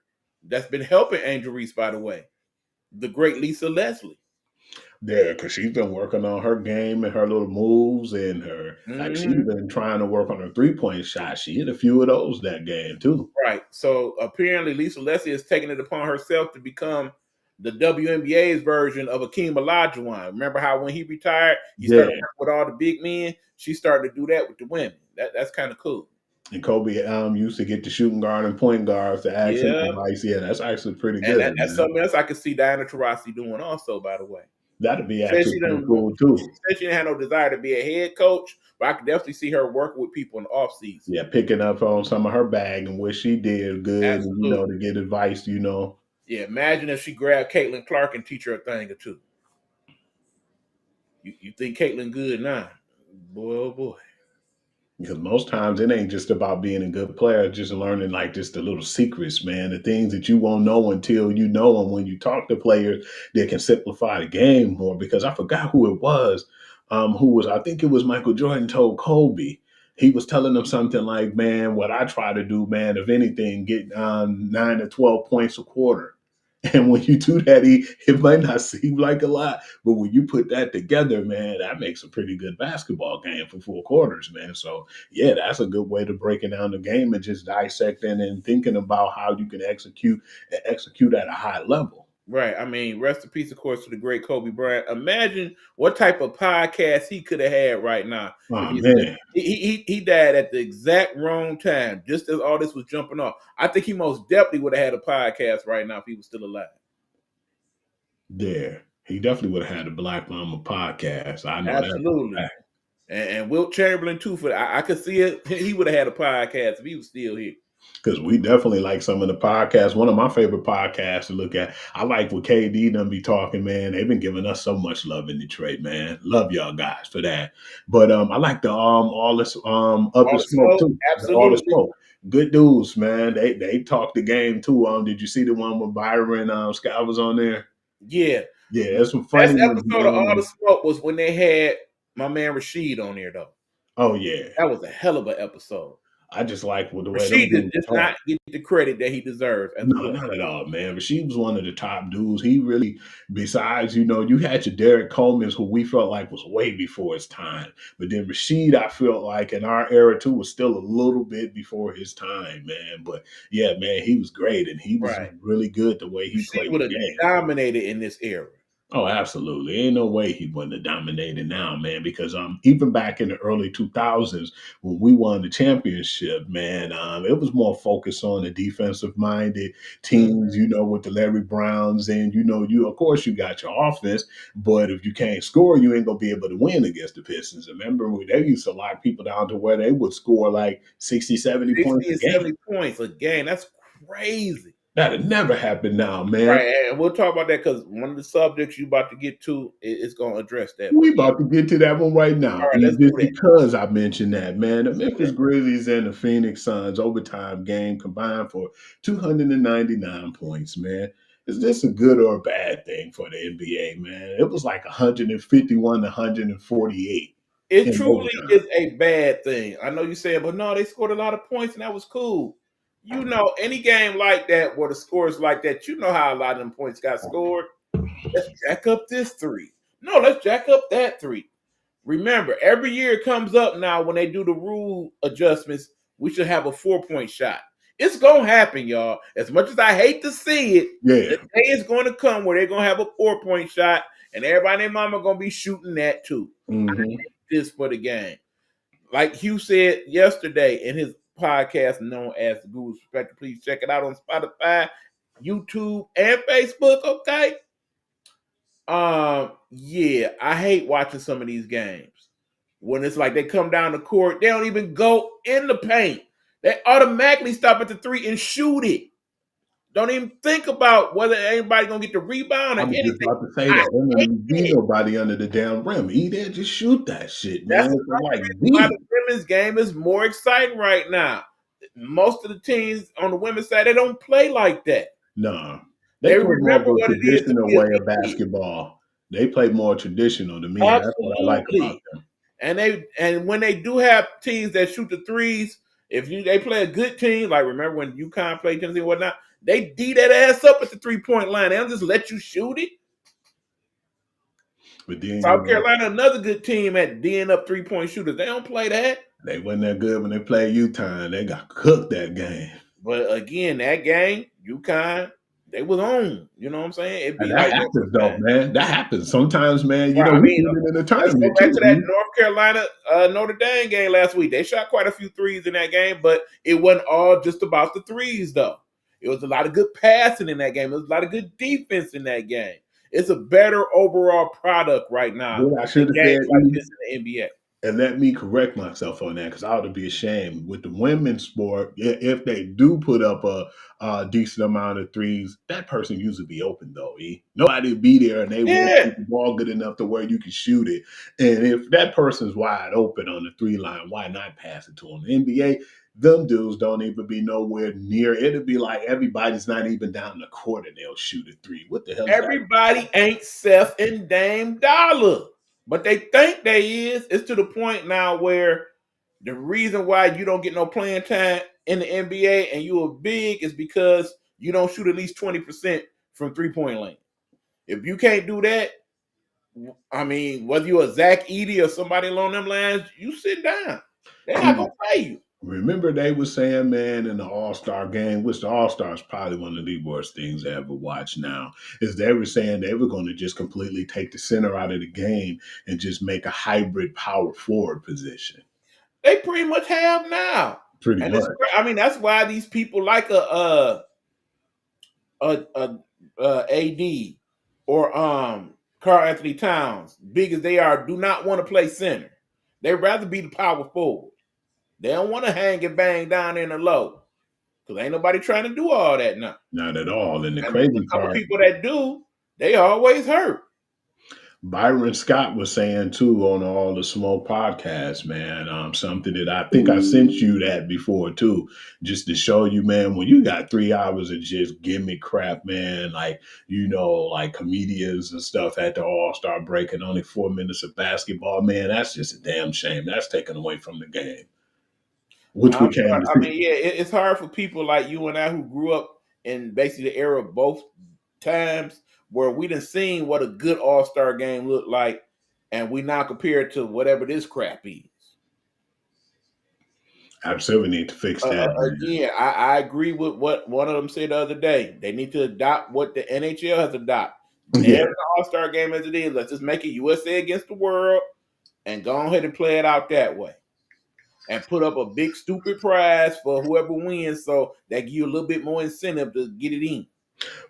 that's been helping Angel Reese, by the way, the great Lisa Leslie. Yeah, because she's been working on her game and her little moves and her, like she's been trying to work on her 3-point shot. She hit a few of those that game too. Right. So apparently Lisa Leslie is taking it upon herself to become the WNBA's version of Akeem Olajuwon. Remember how when he retired, he started working with all the big men? She started to do that with the women. That's kind of cool. And Kobe used to get the shooting guard and point guards to ask him advice. Yeah, that's actually pretty good. And that's something else I could see Diana Taurasi doing also, by the way. That'd be actually pretty cool too. She didn't have no desire to be a head coach, but I could definitely see her working with people in the offseason. Yeah, picking up on some of her bag and what she did good, and, you know, to get advice, you know. Yeah, imagine if she grabbed Caitlin Clark and teach her a thing or two. You think Caitlin good now? Boy, oh boy. Because most times it ain't just about being a good player, just learning like just the little secrets, man, the things that you won't know until you know them. When you talk to players, they can simplify the game more. Because I forgot who it was, I think it was Michael Jordan told Kobe. He was telling them something like, "Man, what I try to do, man, if anything, get 9 to 12 points a quarter." And when you do that, it might not seem like a lot, but when you put that together, man, that makes a pretty good basketball game for 4 quarters, man. So yeah, that's a good way to breaking down the game and just dissecting and thinking about how you can execute at a high level. Right. I mean, rest in peace, of course, to the great Kobe Bryant. Imagine what type of podcast he could have had right now if Oh he's man, he died at the exact wrong time, just as all this was jumping off. I think he most definitely would have had a podcast right now if he was still alive. there. He definitely would have had the Black Mama podcast. I know that for a Absolutely. fact. And Wilt Chamberlain too. I could see it. He would have had a podcast if he was still here. Because we definitely like some of the podcasts. One of my favorite podcasts to look at. I like what KD done be talking, man. They've been giving us so much love in Detroit, man. Love y'all guys for that. But I like the all this up All the the smoke smoke, too. All the absolutely. smoke. Good dudes, man. They talk the game too. Did you see the one with Byron Scott was on there? Yeah. Yeah, there's some funny Best ones, episode of All the man. Smoke was when they had my man Rashid on there, though. Oh yeah. That was a hell of an episode. I just like the way them Rashid dudes does talk. not get the credit that he deserves as a No, player. not at all, man. But she was one of the top dudes. He really, besides, you had your Derek Coleman's, who we felt like was way before his time. But then Rashid, I felt like in our era too, was still a little bit before his time, man. But yeah, man, he was great and he was Right. really good the way he Rashid played would the have game. dominated in this era. Oh, absolutely. Ain't no way he wouldn't have dominated now, man. Because even back in the early 2000s when we won the championship, man, it was more focused on the defensive minded teams, Mhm. with the Larry Browns, and you of course you got your offense, but if you can't score, you ain't gonna be able to win against the Pistons. Remember when they used to lock people down to where they would score like 60, 70 points 60 a and game. 70 points a game. That's crazy. That'd never happen now, man. Right. And we'll talk about that because one of the subjects you about to get to is going to address that. We about to get to that one right now. All right, let's And do just that. because I mentioned that, man, the Let's do Memphis that. Grizzlies and the Phoenix Suns overtime game combined for 299 points, man. Is this a good or a bad thing for the NBA, man? It was like 151 to 148 It in truly overtime. is a bad thing. I know you said, but no, they scored a lot of points and that was cool. Any game like that where the score is like that, you know how a lot of them points got scored. Let's jack up this three. No, let's jack up that three. Remember, every year it comes up now when they do the rule adjustments, we should have a 4-point shot. It's going to happen, y'all. As much as I hate to see it, Yeah. the day is going to come where they're going to have a 4-point shot and everybody and their mama going to be shooting that too. Hmm. This for the game. Like Hugh said yesterday in his podcast known as the Guru's Perspective. Please check it out on Spotify, YouTube, and Facebook, okay? Yeah, I hate watching some of these games. When it's like they come down the court, they don't even go in the paint. They automatically stop at the three and shoot it. Don't even think about whether anybody gonna get the rebound I or was just anything. about to say I that. There don't hate even be it. nobody under the damn rim. He there, just shoot that shit, man. That's It's another like reason why deep. the women's game is more exciting right now. Most of the teams on the women's side, they don't play like that. Nah. They They play more of remember a what it is to traditional be a way of kid. basketball. They play more traditional to me. That's what I like about Absolutely. them. And when they do have teams that shoot the threes, if they play a good team, like remember when UConn played Tennessee and whatnot, they D that ass up at the 3-point line. They don't just let you shoot it. But then, South Carolina, another good team at D'ing up 3-point shooters. They don't play that. they wasn't that good when they played Utah. They got cooked that game. But again, that game, UConn, they was on. You know what I'm saying? It'd And be that like that happens though, sometimes. man. That happens. Sometimes, man, Right. I we mean, did it in the let's go tournament back to too. that North Carolina Notre Dame game last week. They shot quite a few threes in that game, but it wasn't all just about the threes, though. It was a lot of good passing in that game. It was a lot of good defense in that game. It's a better overall product right now What I than should have said, games like this in the NBA. And let me correct myself on that because I ought to be ashamed. With the women's sport, if they do put up a decent amount of threes, that person usually be open though. Nobody will be there and they won't Yeah. shoot the ball good enough to where you can shoot it. And if that person's wide open on the three line, why not pass it to them? The NBA, them dudes don't even be nowhere near. It'll be like everybody's not even down the court and they'll shoot a three. What the hell is that? Everybody ain't Seth and Dame Dollar, but they think they is. It's to the point now where the reason why you don't get no playing time in the NBA and you are big is because you don't shoot at least 20% from 3-point lane. If you can't do that, I mean, whether you're a Zach Edey or somebody along them lines, you sit down. They're not gonna play you. Remember they were saying, man, in the All-Star game, which the All-Star is probably one of the worst things I ever watched now, is they were saying they were going to just completely take the center out of the game and just make a hybrid power forward position. They pretty much have now. Pretty And much. I mean, that's why these people like AD or Karl Anthony Towns, big as they are, do not want to play center. They'd rather be the power forward. They don't want to hang and bang down in the low. Because ain't nobody trying to do all that now. Not at all. And the And crazy a couple part, people that do, they always hurt. Byron Scott was saying too on all the Smoke podcasts, man. Something that I think I sent you that before too, just to show you, man, when you got 3 hours of just gimmick crap, man, like like comedians and stuff at the All-Star break and only 4 minutes of basketball, man, that's just a damn shame. That's taken away from the game, which we came to I see. mean, yeah, it's hard for people like you and I who grew up in basically the era of both times where we done seen what a good All-Star game looked like, and we now compare it to whatever this crap is. Absolutely need to fix that. Again, I agree with what one of them said the other day. They need to adopt what the NHL has adopted. Yeah. There's an All-Star game as it is. Let's just make it USA against the world and go ahead and play it out that way. And put up a big stupid prize for whoever wins, so that give you a little bit more incentive to get it in.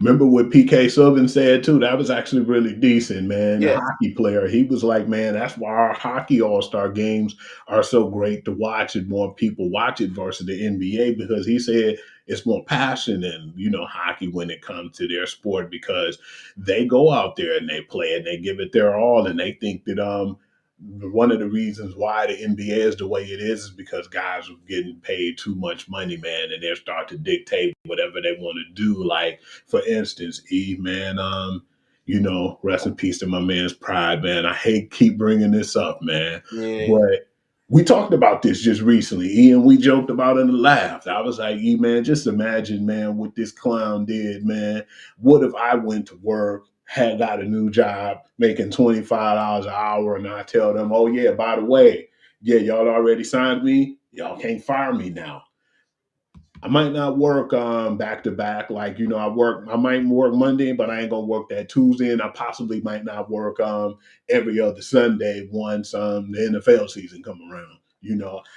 Remember what PK Subban said too? That was actually really decent, man. The Yes. hockey player, he was like, man, that's why our hockey All-Star games are so great to watch and more people watch it versus the NBA, because he said it's more passion than, hockey when it comes to their sport, because they go out there and they play and they give it their all, and they think that one of the reasons why the NBA is the way it is because guys are getting paid too much money, man, and they're starting to dictate whatever they want to do. Like, for instance, man, rest in peace to my man's Pride, man. I hate keep bringing this up, man, but we talked about this just recently, and we joked about it and laughed. I was like, man, just imagine, man, what this clown did, man. What if I went to work, had got a new job, making $25 an hour, and I tell them, oh yeah, by the way, yeah, y'all already signed me. Y'all can't fire me now. I might not work back to back. Like, I might work Monday, but I ain't gonna work that Tuesday, and I possibly might not work every other Sunday once the NFL season come around.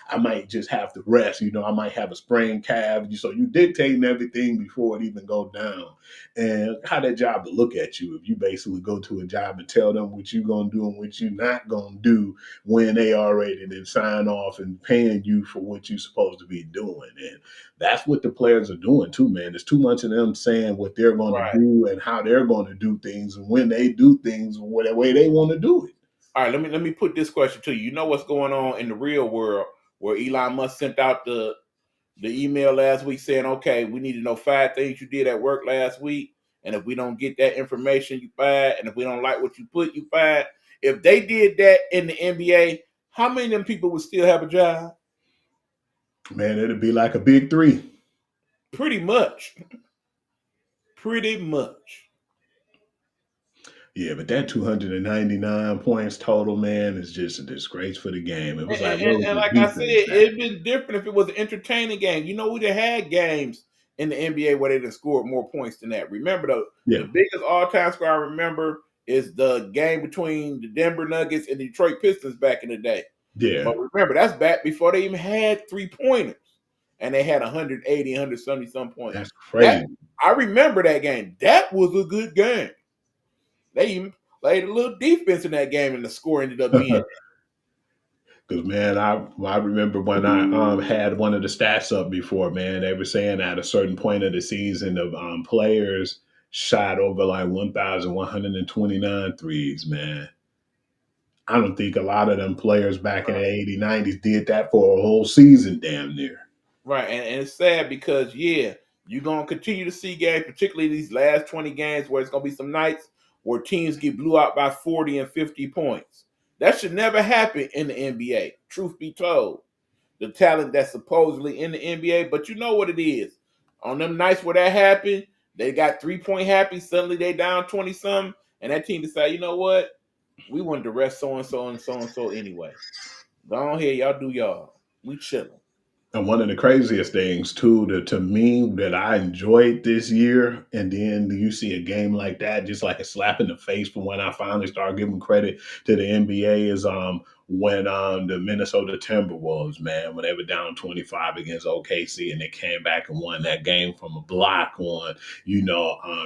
I might just have to rest. I might have a sprained calf. So you dictating everything before it even go down. And how that job to look at you if you basically go to a job and tell them what you gonna do and what you not gonna do when they already then sign off and paying you for what you're supposed to be doing. And that's what the players are doing too, man. There's too much of them saying what they're going to do and how they're going to do things, and when they do things, the way they want to do it. All right, let me put this question to you. You know what's going on in the real world where Elon Musk sent out the email last week saying, okay, we need to know 5 things you did at work last week, and if we don't get that information, you fired, and if we don't like what you put, you fired. If they did that in the NBA, how many of them people would still have a job? Man, it'd be like a big 3. Pretty much. Pretty much. Yeah, but that 299 points total, man, is just a disgrace for the game. It was like, and like I said, it'd been different if it was an entertaining game. We'd have had games in the NBA where they'd have scored more points than that. Remember, the biggest all-time score I remember is the game between the Denver Nuggets and the Detroit Pistons back in the day. Yeah. But remember, that's back before they even had 3-pointers. And they had 180, 170-some points. That's crazy. I remember that game. That was a good game. They even played a little defense in that game, and the score ended up being Because man, I remember when I had one of the stats up before, man, they were saying at a certain point of the season of players shot over like 1,129 threes, man. I don't think a lot of them players back in the 80s, 90s did that for a whole season damn near. Right, and it's sad because you're gonna continue to see games, particularly these last 20 games, where it's gonna be some nights where teams get blew out by 40 and 50 points. That should never happen in the NBA. Truth be told, the talent that's supposedly in the NBA, but you know what it is. On them nights where that happened, they got 3-point happy. Suddenly they down 20 something, and that team decide, you know what? We wanted to rest so and so and so and so anyway. Go on here, y'all do y'all. We chilling. And one of the craziest things too, to me that I enjoyed this year, and then you see a game like that, just like a slap in the face from when I finally started giving credit to the NBA is when the Minnesota Timberwolves, man, when they were down 25 against OKC and they came back and won that game from a block on,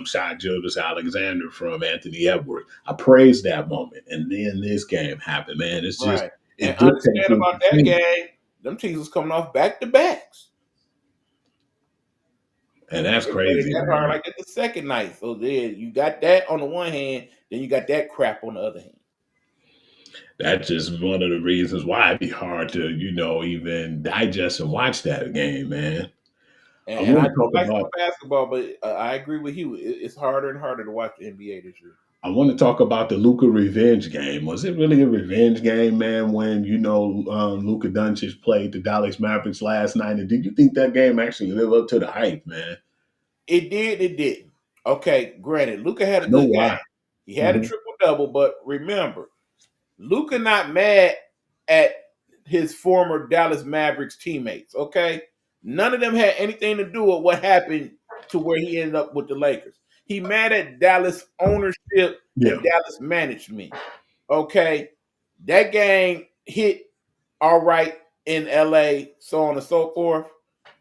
Shai Gilgeous-Alexander from Anthony Edwards. I praised that moment. And then this game happened, man. It's just Right. And it dictates understand what about you that think. game, them teams was coming off back to backs. And that's They played crazy, that hard man. like at the second night. So then you got that on the one hand, then you got that crap on the other hand. That's just one of the reasons why it'd be hard to, even digest and watch that game, man. I And I want to do talk like about some basketball, but I agree with you. It's harder and harder to watch the NBA this year. I want to talk about the Luca revenge game. Was it really a revenge game, man? When Luca Doncic played the Dallas Mavericks last night, and did you think that game actually lived up to the hype, man? It did, it didn't. Okay, granted, Luca had I a know good game. why. He had a Mhm. triple double, but remember, Luca not mad at his former Dallas Mavericks teammates. Okay, none of them had anything to do with what happened to where he ended up with the Lakers. He mad at Dallas ownership Yeah, and Dallas management. Okay, that game hit all right in LA, so on and so forth.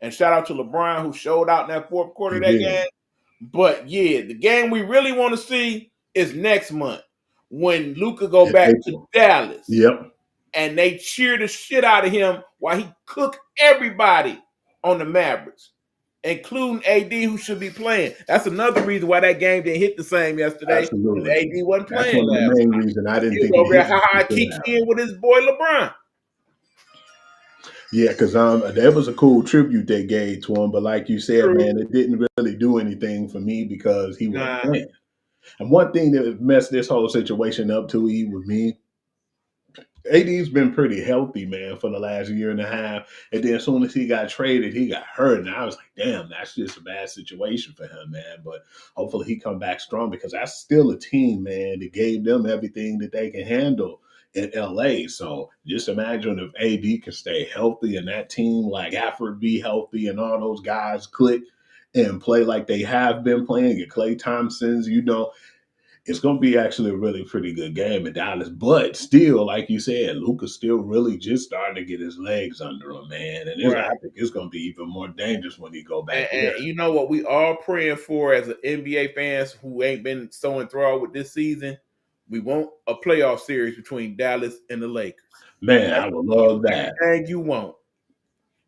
And shout out to LeBron who showed out in that fourth quarter he of that did. game. But yeah, the game we really want to see is next month when Luca go In back to April. Dallas Yep. and they cheer the shit out of him while he cook everybody on the Mavericks, including AD who should be playing. That's another reason why that game didn't hit the same yesterday because Absolutely. AD wasn't That's playing one of the last main night. reasons I didn't He was think it over there hit ha ha until now. kikiing with his boy LeBron. Yeah, because that was a cool tribute they gave to him, but like you said, True. man, it didn't really do anything for me because he wasn't Nah. playing. And one thing that messed this whole situation up too, E, with me, AD's been pretty healthy, man, for the last year and a half. And then as soon as he got traded, he got hurt. And I was like, damn, that's just a bad situation for him, man. But hopefully he come back strong because that's still a team, man, that gave them everything that they can handle in LA. So just imagine if AD can stay healthy and that team like Alfred be healthy and all those guys click and play like they have been playing. And Clay Thompson's, it's going to be actually a really pretty good game in Dallas. But still, like you said, Luca's still really just starting to get his legs under him, man. And I Right. think it's going to be even more dangerous when he go back And there. you know what we all praying for as an NBA fans who ain't been so enthralled with this season? We want a playoff series between Dallas and the Lakers. Man, That's I would love that. everything you want.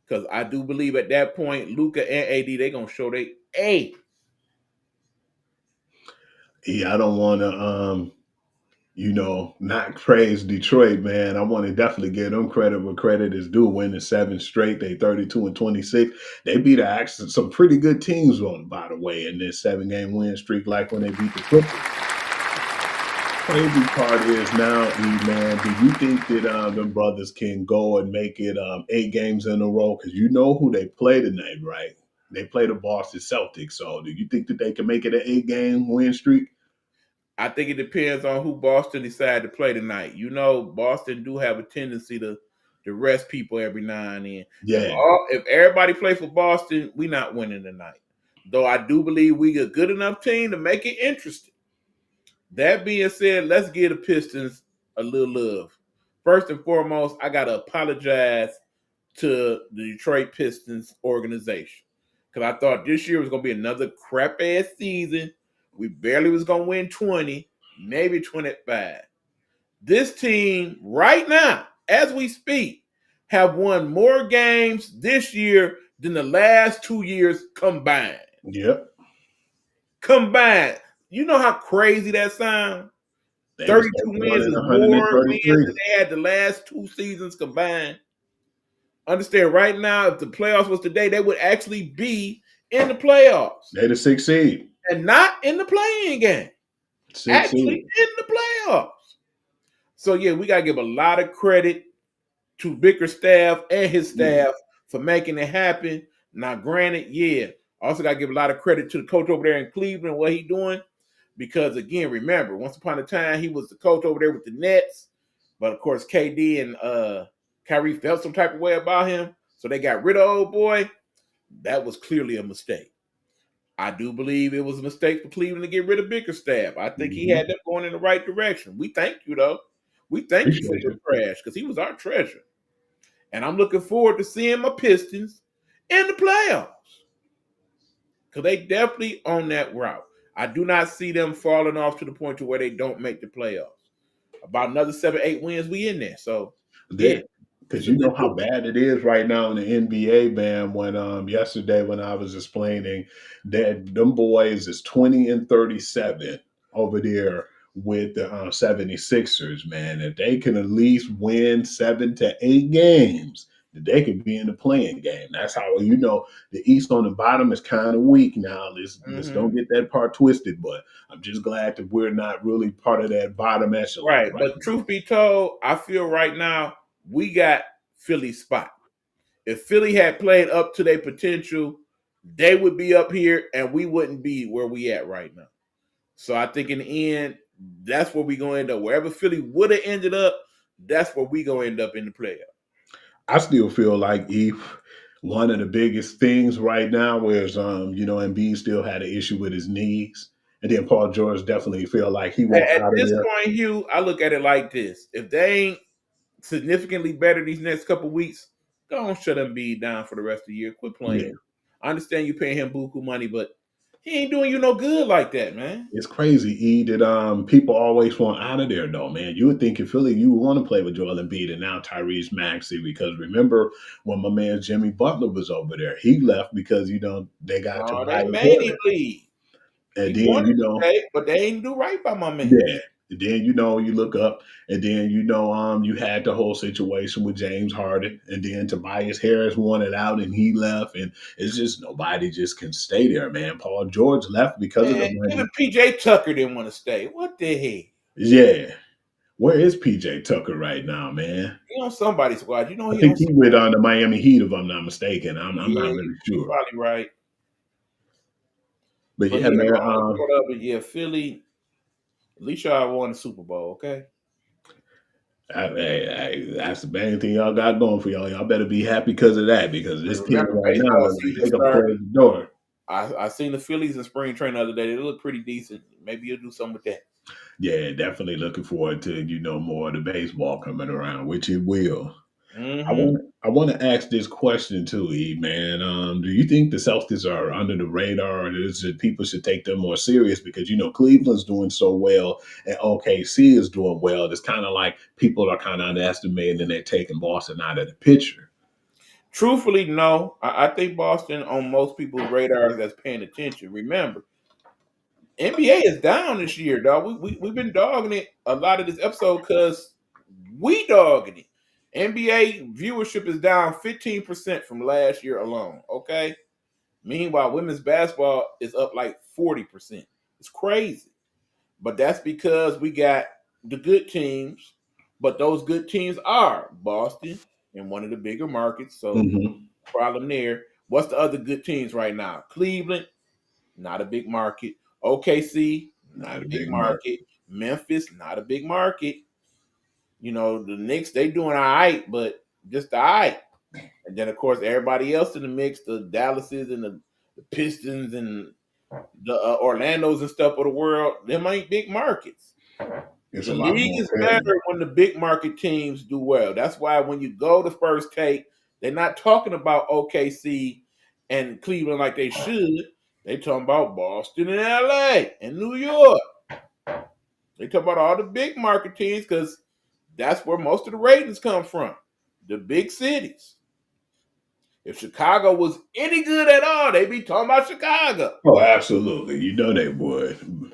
Because I do believe at that point, Luca and AD, they going to show they A. Yeah, I don't want to, not praise Detroit, man. I want to definitely give them credit where credit is due. Winning 7 straight, they 32-26. They beat actually some pretty good teams on, by the way, in this 7-game win streak, like when they beat the Clippers. Crazy part is now, E man, do you think that them brothers can go and make it 8 games in a row? Because you know who they play tonight, right? They play the Boston Celtics. So do you think that they can make it an 8-game win streak? I think it depends on who Boston decide to play tonight. You know, Boston do have a tendency to rest people every now and then. Yeah. If everybody play for Boston, we not winning tonight. Though I do believe we a good enough team to make it interesting. That being said, let's give the Pistons a little love. First and foremost, I gotta apologize to the Detroit Pistons organization because I thought this year was gonna be another crap ass season. We barely was gonna win 20, maybe 25. This team right now as we speak, have won more games this year than the last 2 years combined. Yep. Combined. You know how crazy that sounds? They was 32 one wins in is more wins 133. than they had the last 2 seasons combined. Understand, right now, if the playoffs was today, they would actually be in the playoffs They the 6th seed. and not in the playing game. 6th Actually seed. in the playoffs. So yeah, we gotta give a lot of credit to Bickerstaff and his staff for making it happen. Now, granted, yeah, also gotta give a lot of credit to the coach over there in Cleveland, what he doing. Because again, remember, once upon a time he was the coach over there with the Nets, but of course KD and Kyrie felt some type of way about him, so they got rid of old boy. That was clearly a mistake. I do believe it was a mistake for Cleveland to get rid of Bickerstaff. I think he had them going in the right direction. We thank you though. We thank you for Appreciate your you. trash because he was our treasure, and I'm looking forward to seeing my Pistons in the playoffs because they definitely on that route. I do not see them falling off to the point to where they don't make the playoffs. About another 7, 8 wins, we in there. So yeah, Because it's a you good know how look. bad it is right now in the NBA, man. When yesterday when I was explaining that them boys is 20-37 over there with the 76ers, man. If they can at least win 7 to 8 games, that they could be in the playing game. That's how you know the East on the bottom is kind of weak now. Let's don't get that part twisted, but I'm just glad that we're not really part of that bottom echelon Right, right but now. truth be told, I feel right now we got Philly's spot. If Philly had played up to their potential, they would be up here and we wouldn't be where we at right now. So I think in the end, that's where we gonna end up. Wherever Philly would have ended up, that's where we gonna end up in the playoff. I still feel like if one of the biggest things right now is Embiid still had an issue with his knees. And then Paul George definitely feel like he won't At out of this there. point, Hugh, I look at it like this: if they ain't significantly better these next couple weeks, go on shut Embiid down for the rest of the year. Quit playing. Yeah. I understand you paying him buku money, but he ain't doing you no good like that, man. It's crazy, E, that people always want out of there though, man. You would think in Philly you would want to play with Joel Embiid and now Tyrese Maxey, because remember when my man Jimmy Butler was over there, he left because they got No, they Tobias made him Harris. leave. And He then wanted to stay, but they ain't do right by my man. yeah. And then you look up, and then you had the whole situation with James Harden, and then Tobias Harris wanted out and he left, and it's just nobody just can stay there, man. Paul George left because of the Man, even money. PJ Tucker didn't want to stay. What the heck? Yeah, where is PJ Tucker right now, man? He on somebody's squad. You know I he on think he with somebody. the Miami Heat, if I'm not mistaken. I'm Yeah, not you really you sure, probably right. but But yeah, yeah, man. long and short of it, yeah, Philly. At least y'all won the Super Bowl, okay? That's the main thing y'all got going for y'all. Y'all better be happy because of that, because And this team remember, right now baseball look like season they gonna started. close the door. I seen the Phillies in spring training the other day. They look pretty decent. Maybe you'll do something with that. Yeah, definitely looking forward to more of the baseball coming around, which it will. I Mm-hmm. want I want to ask this question too, E man. Do you think the Celtics are under the radar, or is it people should take them more serious because Cleveland's doing so well and OKC is doing well? It's kind of like people are kind of underestimating and they're taking Boston out of the picture. Truthfully, no. I think Boston on most people's radars that's paying attention. Remember, NBA is down this year, dog. We've been dogging it a lot of this episode because we dogging it. NBA viewership is down 15% from last year alone. Okay. Meanwhile, women's basketball is up like 40%. It's crazy. But that's because we got the good teams, but those good teams are Boston in one of the bigger markets. So Hmm. problem there. What's the other good teams right now? Cleveland, not a big market. OKC, not Not a a big big market. market. Memphis, not a big market. The Knicks, they doing all right, but just all right. And then, of course, everybody else in the mix, the Dallases and the Pistons and the Orlandos and stuff of the world, them ain't big markets. It's The a lot league more is petty. better when the big market teams do well. That's why when you go to First Take, they're not talking about OKC and Cleveland like they should. They talking about Boston and LA and New York. They talk about all the big market teams because That's where most of the ratings come from. The big cities. If Chicago was any good at all, they'd be talking about Chicago. Oh, absolutely. You know they would.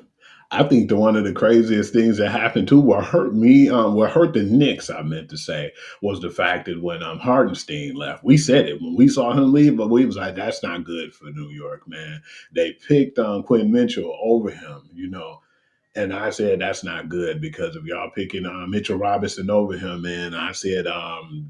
I think one of the craziest things that happened too, what hurt the Knicks, I meant to say, was the fact that when Hardenstein left, we said it when we saw him leave, but we was like, that's not good for New York, man. They picked Quinn Mitchell over him, and I said that's not good because if y'all picking Mitchell Robinson over him, man, I said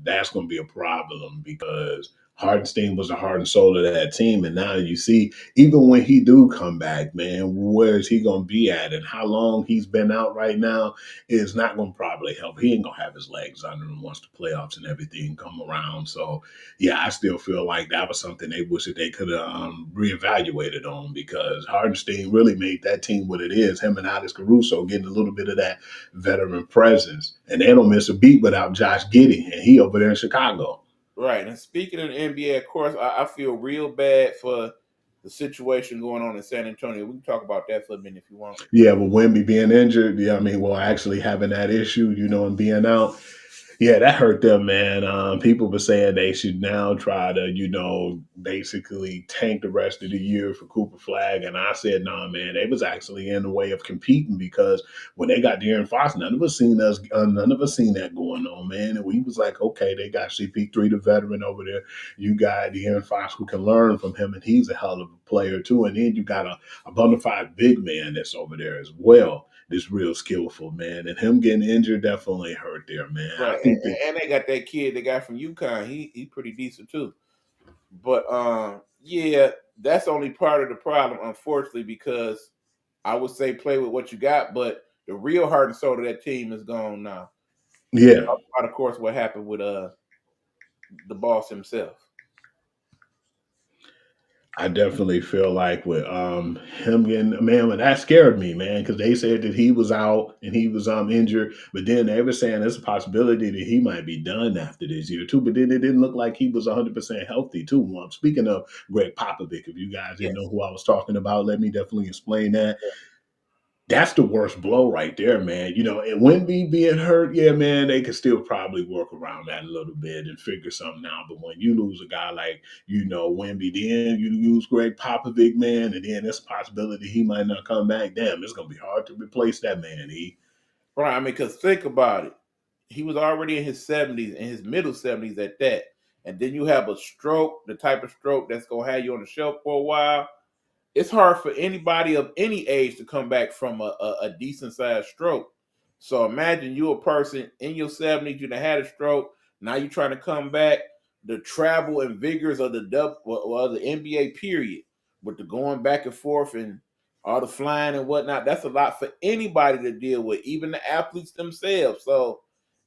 that's going to be a problem because Hardenstein was the heart and soul of that team, and now you see, even when he do come back, man, where is he going to be at, and how long he's been out right now is not going to probably help. He ain't going to have his legs under him once the playoffs and everything come around. So yeah, I still feel like that was something they wish that they could have reevaluated on because Hardenstein really made that team what it is. Him and Alex Caruso getting a little bit of that veteran presence, and they don't miss a beat without Josh Giddey, and he over there in Chicago. Right. And speaking of the NBA, of course, I feel real bad for the situation going on in San Antonio. We can talk about that for a minute if you want. Yeah, with Wemby being injured, yeah, I mean, well, actually having that issue, and being out, yeah, that hurt them, man. People were saying they should now try to, basically tank the rest of the year for Cooper Flag. And I said, nah, man, they was actually in the way of competing because when they got De'Aaron Fox, none of us seen that going on, man. And we was like, okay, they got CP3, the veteran over there. You got De'Aaron Fox who can learn from him, and he's a hell of a player too. And then you got a bona fide big man that's over there as well. This real skillful man, and him getting injured definitely hurt there, man. Right. I think And they got that kid they got from UConn. He pretty decent too. But yeah, that's only part of the problem, unfortunately, because I would say play with what you got, but the real heart and soul of that team is gone now. yeah, Of course, what happened with the boss himself. I definitely feel like with him getting man, that scared me, man, because they said that he was out and he was injured, but then they were saying there's a possibility that he might be done after this year too. But then it didn't look like he was 100% healthy too. Speaking of Greg Popovich, if you guys didn't know Yes. who I was talking about, let me definitely explain that. That's the worst blow right there, man. And Wemby being hurt, yeah, man, they could still probably work around that a little bit and figure something out. But when you lose a guy like, Wemby, then you lose Greg Popovich, man, and then there's a possibility he might not come back. Damn, it's gonna be hard to replace that man. Right. I mean, because think about it. He was already in his 70s, in his middle 70s at that. And then you have a stroke, the type of stroke that's going to have you on the shelf for a while. It's hard for anybody of any age to come back from a decent sized stroke. So imagine you a person in your 70s, you done had a stroke. Now you're trying to come back. The travel and vigors of the NBA period with the going back and forth and all the flying and whatnot. That's a lot for anybody to deal with, even the athletes themselves. So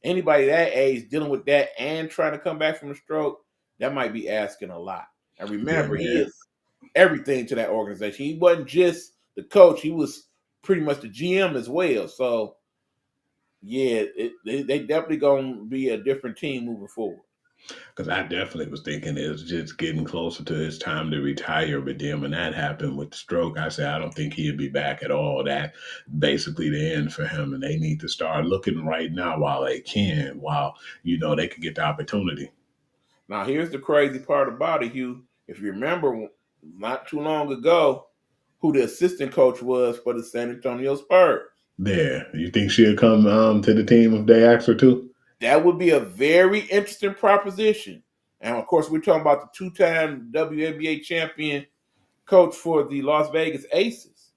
anybody that age dealing with that and trying to come back from a stroke, that might be asking a lot. And Yeah, remember, he man. is everything to that organization. He wasn't just the coach; he was pretty much the GM as well. So, yeah, they definitely gonna be a different team moving forward. Because I definitely was thinking it was just getting closer to his time to retire. But then when that happened with the stroke, I said, I don't think he'd be back at all. That basically the end for him. And they need to start looking right now while they can, while, they could get the opportunity. Now, here's the crazy part about it, Hugh. If you remember, not too long ago, who the assistant coach was for the San Antonio Spurs. There. You think she'll come to the team if they ask her to? That would be a very interesting proposition. And of course, we're talking about the two-time WNBA champion coach for the Las Vegas Aces.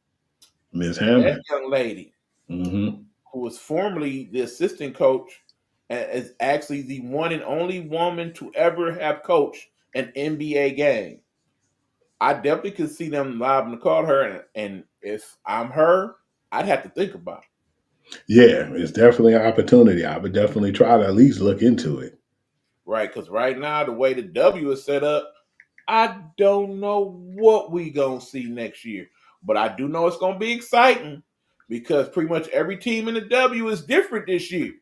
Miss That Hammond. young lady, Mm-hmm. who was formerly the assistant coach, is actually the one and only woman to ever have coached an NBA game. I definitely could see them live to call her, and if I'm her, I'd have to think about it. Yeah, it's definitely an opportunity. I would definitely try to at least look into it. Right? Because right now, the way the W is set up, I don't know what we gonna see next year, but I do know it's gonna be exciting because pretty much every team in the W is different this year.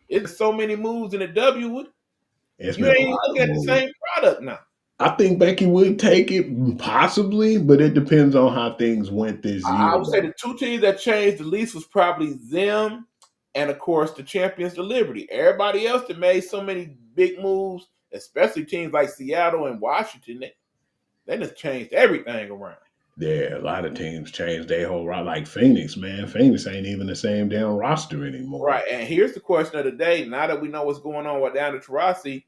It's so many moves in the W. It's You been a ain't even lot of looking at the moves. same product now. I think Becky would take it possibly, but it depends on how things went this I year, would say though. the two teams that changed the least was probably them and of course the champions, the Liberty. Everybody else that made so many big moves, especially teams like Seattle and Washington, they just changed everything around. Yeah, a lot of teams changed their whole roster. Like Phoenix, man. Phoenix ain't even the same damn roster anymore. Right, and here's the question of the day. Now that we know what's going on with Diana Taurasi,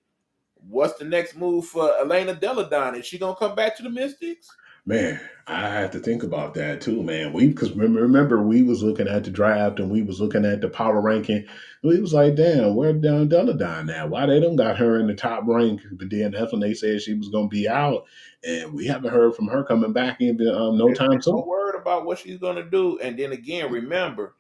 what's the next move for Elena Deladon? Is she gonna come back to the Mystics? Man, I have to think about that too, man. Because remember we was looking at the draft and we was looking at the power ranking. We was like, damn, where down Deladon now? Why they don't got her in the top rank? But then that's when they said she was gonna be out, and we haven't heard from her coming back in no time No soon. word about what she's gonna do. And then again, remember,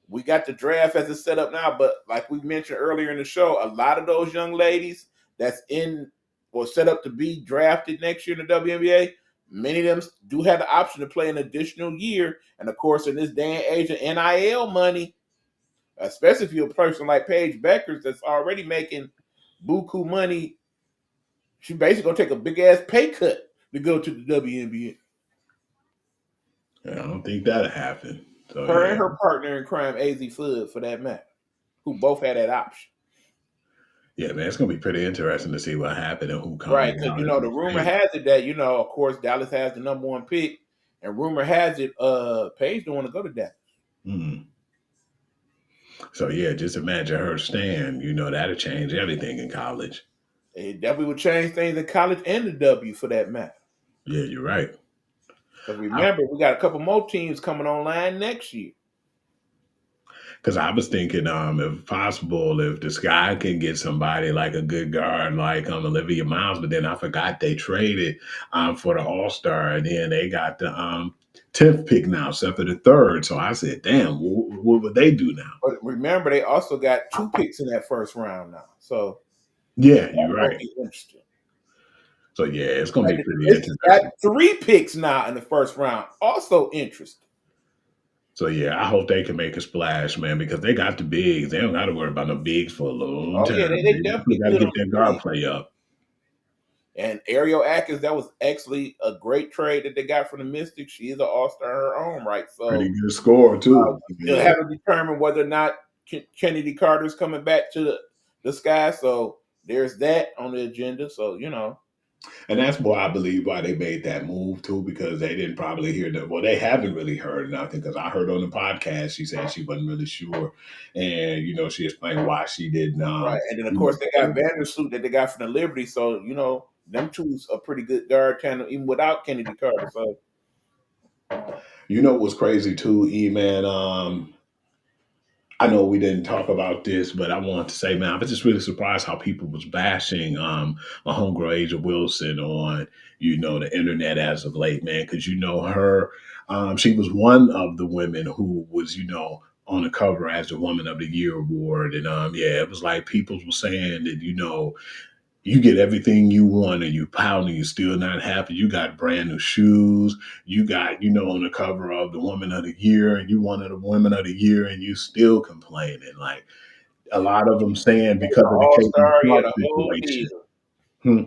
we got the draft as it's set up now, but like we mentioned earlier in the show, a lot of those young ladies that's in or set up to be drafted next year in the WNBA, many of them do have the option to play an additional year. And of course, in this day and age of NIL money, especially if you're a person like Paige Beckers that's already making buku money, she basically gonna take a big ass pay cut to go to the WNBA. I don't think that'll happen. So Her yeah, and her partner in crime, AZ Fudd, for that matter, who both had that option. yeah, man, it's gonna be pretty interesting to see what happened and who comes Right, because out and the who rumor stays. has it that of course, Dallas has the number one pick, and rumor has it, Paige don't want to go to Dallas. Hmm. So yeah, just imagine her staying. That'll change everything in college. It definitely would change things in college and the W for that matter. Yeah, you're right. Because remember, we got a couple more teams coming online next year. Because I was thinking, if possible, if the Sky can get somebody like a good guard like Olivia Miles, but then I forgot they traded for the All Star, and then they got the 10th pick now, except for the third. So I said, damn, what would they do now? But remember, they also got 2 picks in that first round now, so Yeah, that's you're gonna right. be interesting. So yeah, it's gonna be And pretty this has got interesting. 3 picks now in the first round, also interesting. So yeah, I hope they can make a splash, man, because they got the bigs. They don't got to worry about no bigs for a long Oh time. yeah, they They definitely got to good get on their the guard three. play up. And Ariel Atkins, that was actually a great trade that they got from the Mystics. She is an all-star in her own right. Pretty So good score too. they'll Yeah. have to determine whether or not Kennedy Carter's coming back to the Sky. So there's that on the agenda. So And that's why I believe why they made that move too, because they didn't probably hear that. Well, they haven't really heard nothing because I heard on the podcast she said she wasn't really sure, and she explained why she didn't. right. And then of course they got Vandersloot that they got from the Liberty. So them two's a pretty good guard tandem even without Kennedy Carter. So what's crazy too, E man. I know we didn't talk about this, but I want to say, man, I was just really surprised how people was bashing my homegirl Asia Wilson on, the internet as of late, man, because her, she was one of the women who was, on the cover as the Woman of the Year award, and yeah, it was like people were saying that, you get everything you want and you pound and you're still not happy. You got brand new shoes. You got, on the cover of the Woman of the Year and you wanted a Woman of the Year and you still complaining. Like a lot of them saying because of the All Caitlin Star, yeah, Clark the whole situation. deal. Hmm.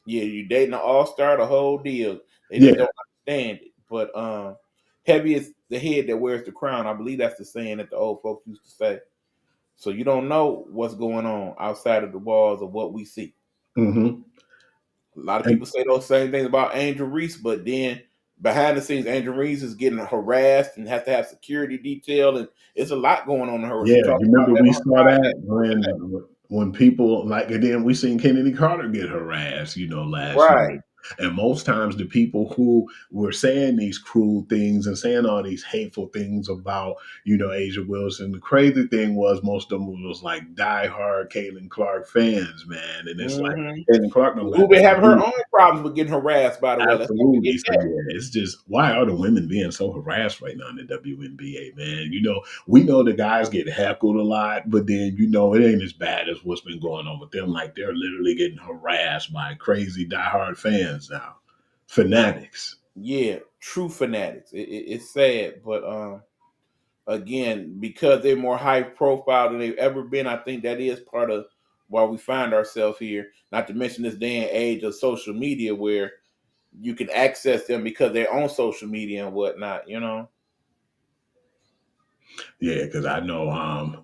Yeah, you dating an all star, the whole deal. They just Yeah. don't understand it. But heavy is the head that wears the crown. I believe that's the saying that the old folks used to say. So you don't know what's going on outside of the walls of what we see. Hmm. A lot of And people say those same things about Angel Reese, but then behind the scenes, Angel Reese is getting harassed and has to have security detail, and it's a lot going on in her. yeah, She talked you about remember that we on saw her that podcast. when people like, and then we seen Kennedy Carter get harassed, last Right. year. And most times the people who were saying these cruel things and saying all these hateful things about, Asia Wilson, the crazy thing was most of them was like diehard Caitlin Clark fans, man. And it's like Mm-hmm. Caitlin Clark don't got Who been nothing to having her do. own problems with getting harassed, by the way. Let's not forget Absolutely. So that. yeah, it's just why are the women being so harassed right now in the WNBA, man? We know the guys get heckled a lot, but then it ain't as bad as what's been going on with them. Like they're literally getting harassed by crazy diehard fans now, fanatics. Yeah, true fanatics. It's sad, but again, because they're more high profile than they've ever been, I think that is part of why we find ourselves here. Not to mention this day and age of social media where you can access them because they're on social media and whatnot. Yeah, because I know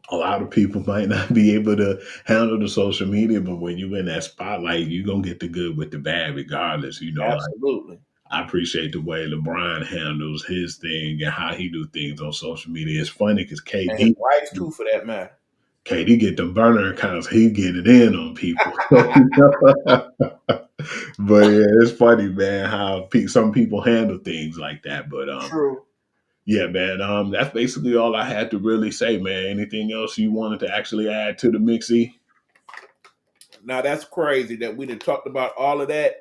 a lot of people might not be able to handle the social media, but when you in that spotlight, you gonna get the good with the bad, regardless. Like Absolutely. I appreciate the way LeBron handles his thing and how he do things on social media. It's funny because And his wife too, for that matter. KD get them burner accounts. He get it in on people. But yeah, it's funny, man, how some people handle things like that. But True. yeah, man, that's basically all I had to really say, man. Anything else you wanted to actually add to the mixie? Now that's crazy that we done talked about all of that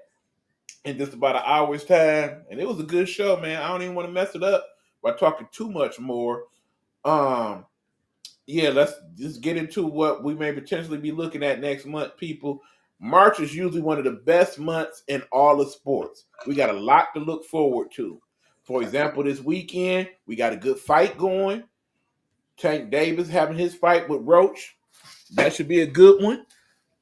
in just about an hour's time, and it was a good show, man. I don't even want to mess it up by talking too much more. Um, yeah, let's just get into what we may potentially be looking at next month, people. March is usually one of the best months in all of sports. We got a lot to look forward to. For example, this weekend, we got a good fight going. Tank Davis having his fight with Roach. That should be a good one.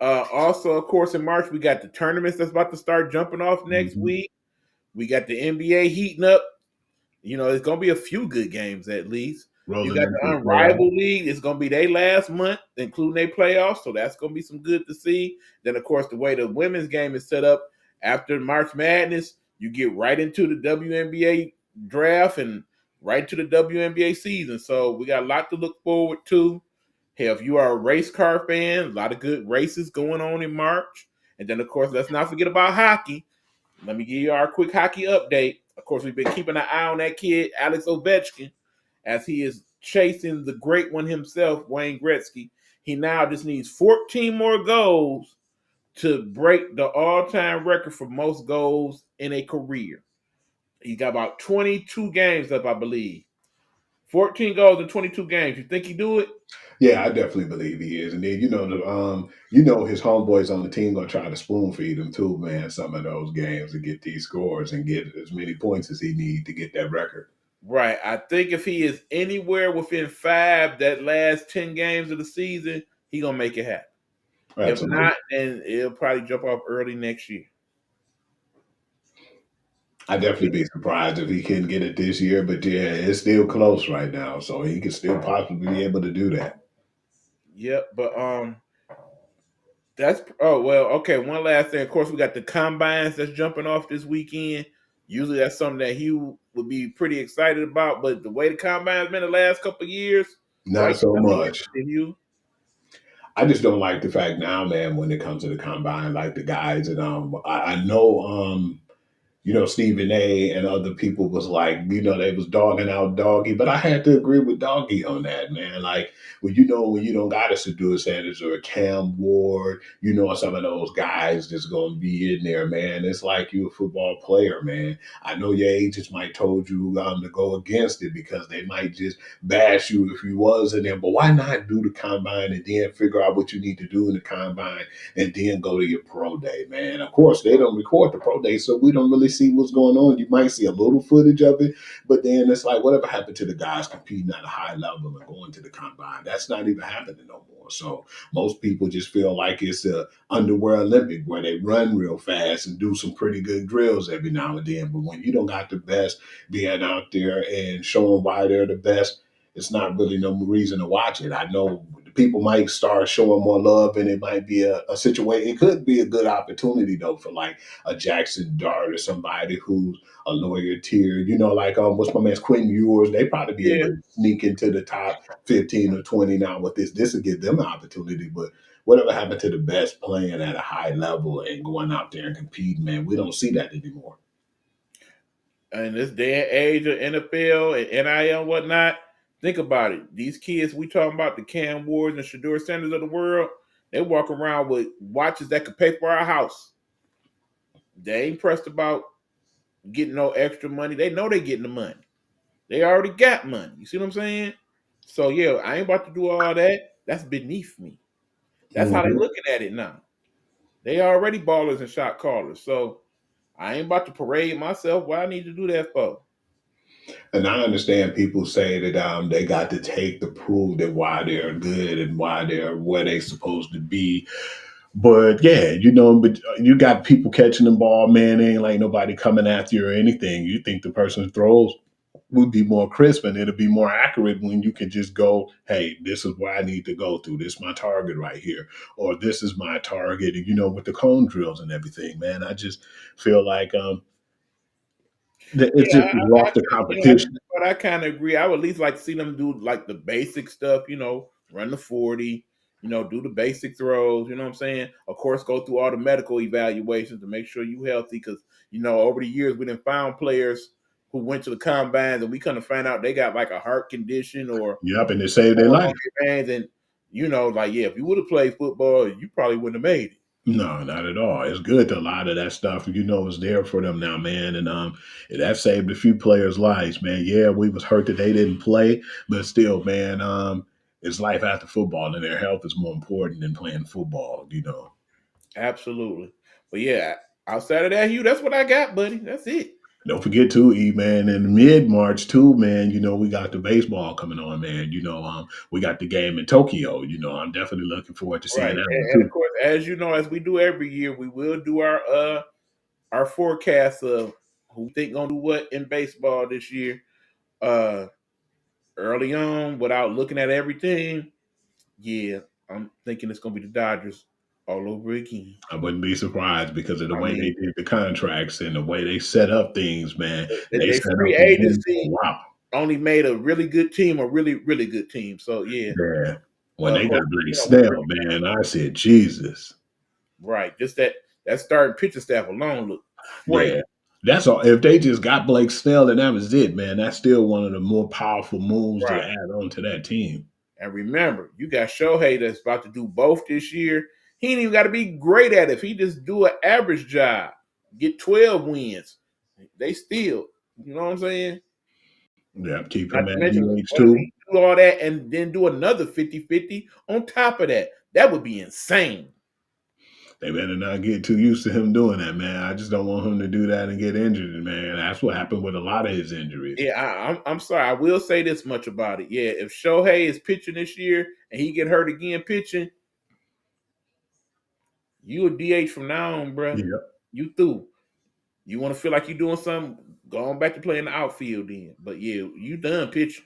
Also, of course, in March, we got the tournaments that's about to start jumping off next Mhm. week. We got the NBA heating up. It's going to be a few good games at least. You Rolling got into the the playoffs. Unrivaled League. It's going to be their last month, including their playoffs. So that's going to be some good to see. Then, of course, the way the women's game is set up after March Madness, you get right into the WNBA draft and right to the WNBA season. So we got a lot to look forward to. Hell, if you are a race car fan, a lot of good races going on in March. And then, of course, let's not forget about hockey. Let me give you our quick hockey update. Of course, we've been keeping an eye on that kid, Alex Ovechkin, as he is chasing the great one himself, Wayne Gretzky. He now just needs 14 more goals to break the all-time record for most goals in a career. He's got about 22 games up, I believe. 14 goals in 22 games. You think he do it? Yeah, I definitely believe he is. And then his homeboys on the team gonna try to spoon feed him too, man. Some of those games to get these scores and get as many points as he need to get that record. Right. I think if he is anywhere within 5 that last 10 games of the season, he gonna make it happen. If Absolutely. not, then it'll probably jump off early next year. I'd definitely be surprised if he couldn't get it this year, but yeah, it's still close right now, so he could still possibly be able to do that. Yep, but that's oh well, okay. One last thing. Of course, we got the combines that's jumping off this weekend. Usually that's something that he would be pretty excited about, but the way the combine's been the last couple of years, why Not you so not much. interested, you? I just don't like the fact now, man, when it comes to the combine, like the guys and I know Stephen A. and other people was like, they was dogging out Doggy, but I had to agree with Doggy on that, man. Like when you don't got a Shedeur Sanders or a Cam Ward, some of those guys that's gonna be in there, man. It's like you a football player, man. I know your agents might told you to go against it because they might just bash you if you was in there, but why not do the combine and then figure out what you need to do in the combine and then go to your pro day, man. Of course, they don't record the pro day, so we don't really see what's going on. You might see a little footage of it, but then it's like, whatever happened to the guys competing at a high level and going to the combine? That's not even happening no more. So most people just feel like it's a underwear Olympic where they run real fast and do some pretty good drills every now and then. But when you don't got the best being out there and showing why they're the best, it's not really no reason to watch it. I know people might start showing more love, and it might be a situation. It could be a good opportunity though for like a Jackson Dart or somebody who's a lawyer tier. Like what's my man's Quentin Ewers? They probably be able Yeah. to sneak into the top 15 or 20 now with this. This will give them an opportunity, but. Whatever happened to the best playing at a high level and going out there and competing, man? We don't see that anymore. In this day and age of NFL and NIL and whatnot, think about it. These kids we talking about, the Cam Wards and Shedeur Sanders of the world, they walk around with watches that could pay for our house. They ain't pressed about getting no extra money. They know they getting the money. They already got money. You see what I'm saying? So yeah, I ain't about to do all that. That's beneath me. That's how they Mhm. looking at it now. They already ballers and shot callers. So I ain't about to parade myself. What I need to do that for? And I understand people say that they got to take to prove that why they're good and why they're where they supposed to be. But yeah, but you got people catching the ball, man. Ain't like nobody coming after you or anything. You think the person throws would be more crisp and it'll be more accurate when you can just go, hey, this is where I need to go to. This is my target right here, or this is my target. And, with the cone drills and everything, man, I just feel like it's Yeah, just lost the competition. but I kind of agree. I would at least like to see them do like the basic stuff, run the 40, do the basic throws, you know what I'm saying? Of course, go through all the medical evaluations to make sure you healthy because, over the years we done found players who went to the combines and we couldn't find out they got like a heart condition or Yep, and it saved their life. veins and like if you would have played football, you probably wouldn't have made it. No, not at all. It's good that a lot of that stuff, is there for them now, man. And that saved a few players' lives, man. Yeah, we was hurt that they didn't play, but still, man, it's life after football, and their health is more important than playing football. Absolutely. But yeah, outside of that, Hugh, that's what I got, buddy. That's it. Don't forget too, E man, in mid-March too, man, we got the baseball coming on, man. We got the game in Tokyo. I'm definitely looking forward to seeing Right. that And, one and too. of course, as you know, as we do every year, we will do our forecast of who we think gonna do what in baseball this year. Uh Early on, without looking at everything, yeah, I'm thinking it's gonna be the Dodgers all over again. I wouldn't be surprised because of the I way they mean, did the contracts and the way they set up things, man. They they set free up a win for a agency while. only made a really good team, a really, really good team. So yeah. Yeah. When Of they got course, Blake we Snell, really man, I said, Jesus. right. Just that starting pitcher staff alone look Yeah. crazy. That's all. If they just got Blake Snell and that was it, man, that's still one of the more powerful moves to Right. add on to that team. And remember, you got Shohei that's about to do both this year. He ain't even got to be great at it. If he just do an average job, get 12 wins, they still, you know what I'm saying? Yeah, keep Not him to at mention, DH what if too. he do all that and then do another 50-50 on top of that? That would be insane. They better not get too used to him doing that, man. I just don't want him to do that and get injured, man. That's what happened with a lot of his injuries. Yeah, I'm sorry. I will say this much about it. Yeah, if Shohei is pitching this year and he get hurt again pitching, you a DH from now on, bro. Yeah. You through. You want to feel like you're doing something, go on back to playing the outfield then. But yeah, you done pitching.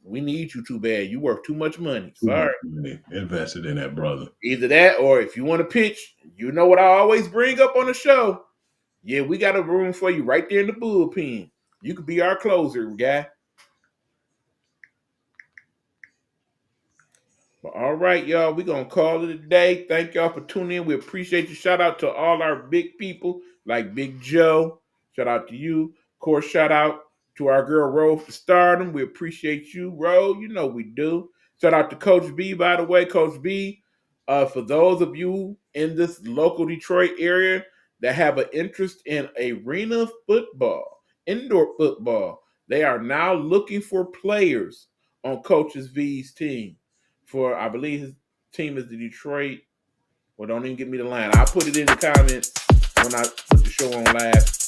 We need you too bad. You worth too much money. Too much Sorry. money invested in that brother. Either that or if you want to pitch, you know what I always bring up on the show. Yeah, we got a room for you right there in the bullpen. You could be our closer, guy. But all right, y'all, we're going to call it a day. Thank y'all for tuning in. We appreciate you. Shout out to all our big people like Big Joe. Shout out to you. Of course, shout out to our girl, Ro, for stardom. We appreciate you, Ro. You know we do. Shout out to Coach B, by the way. Coach B, for those of you in this local Detroit area that have an interest in arena football, indoor football, they are now looking for players on Coaches V's team. For I believe his team is the Detroit. Well, don't even give me the line. I'll put it in the comments when I put the show on live.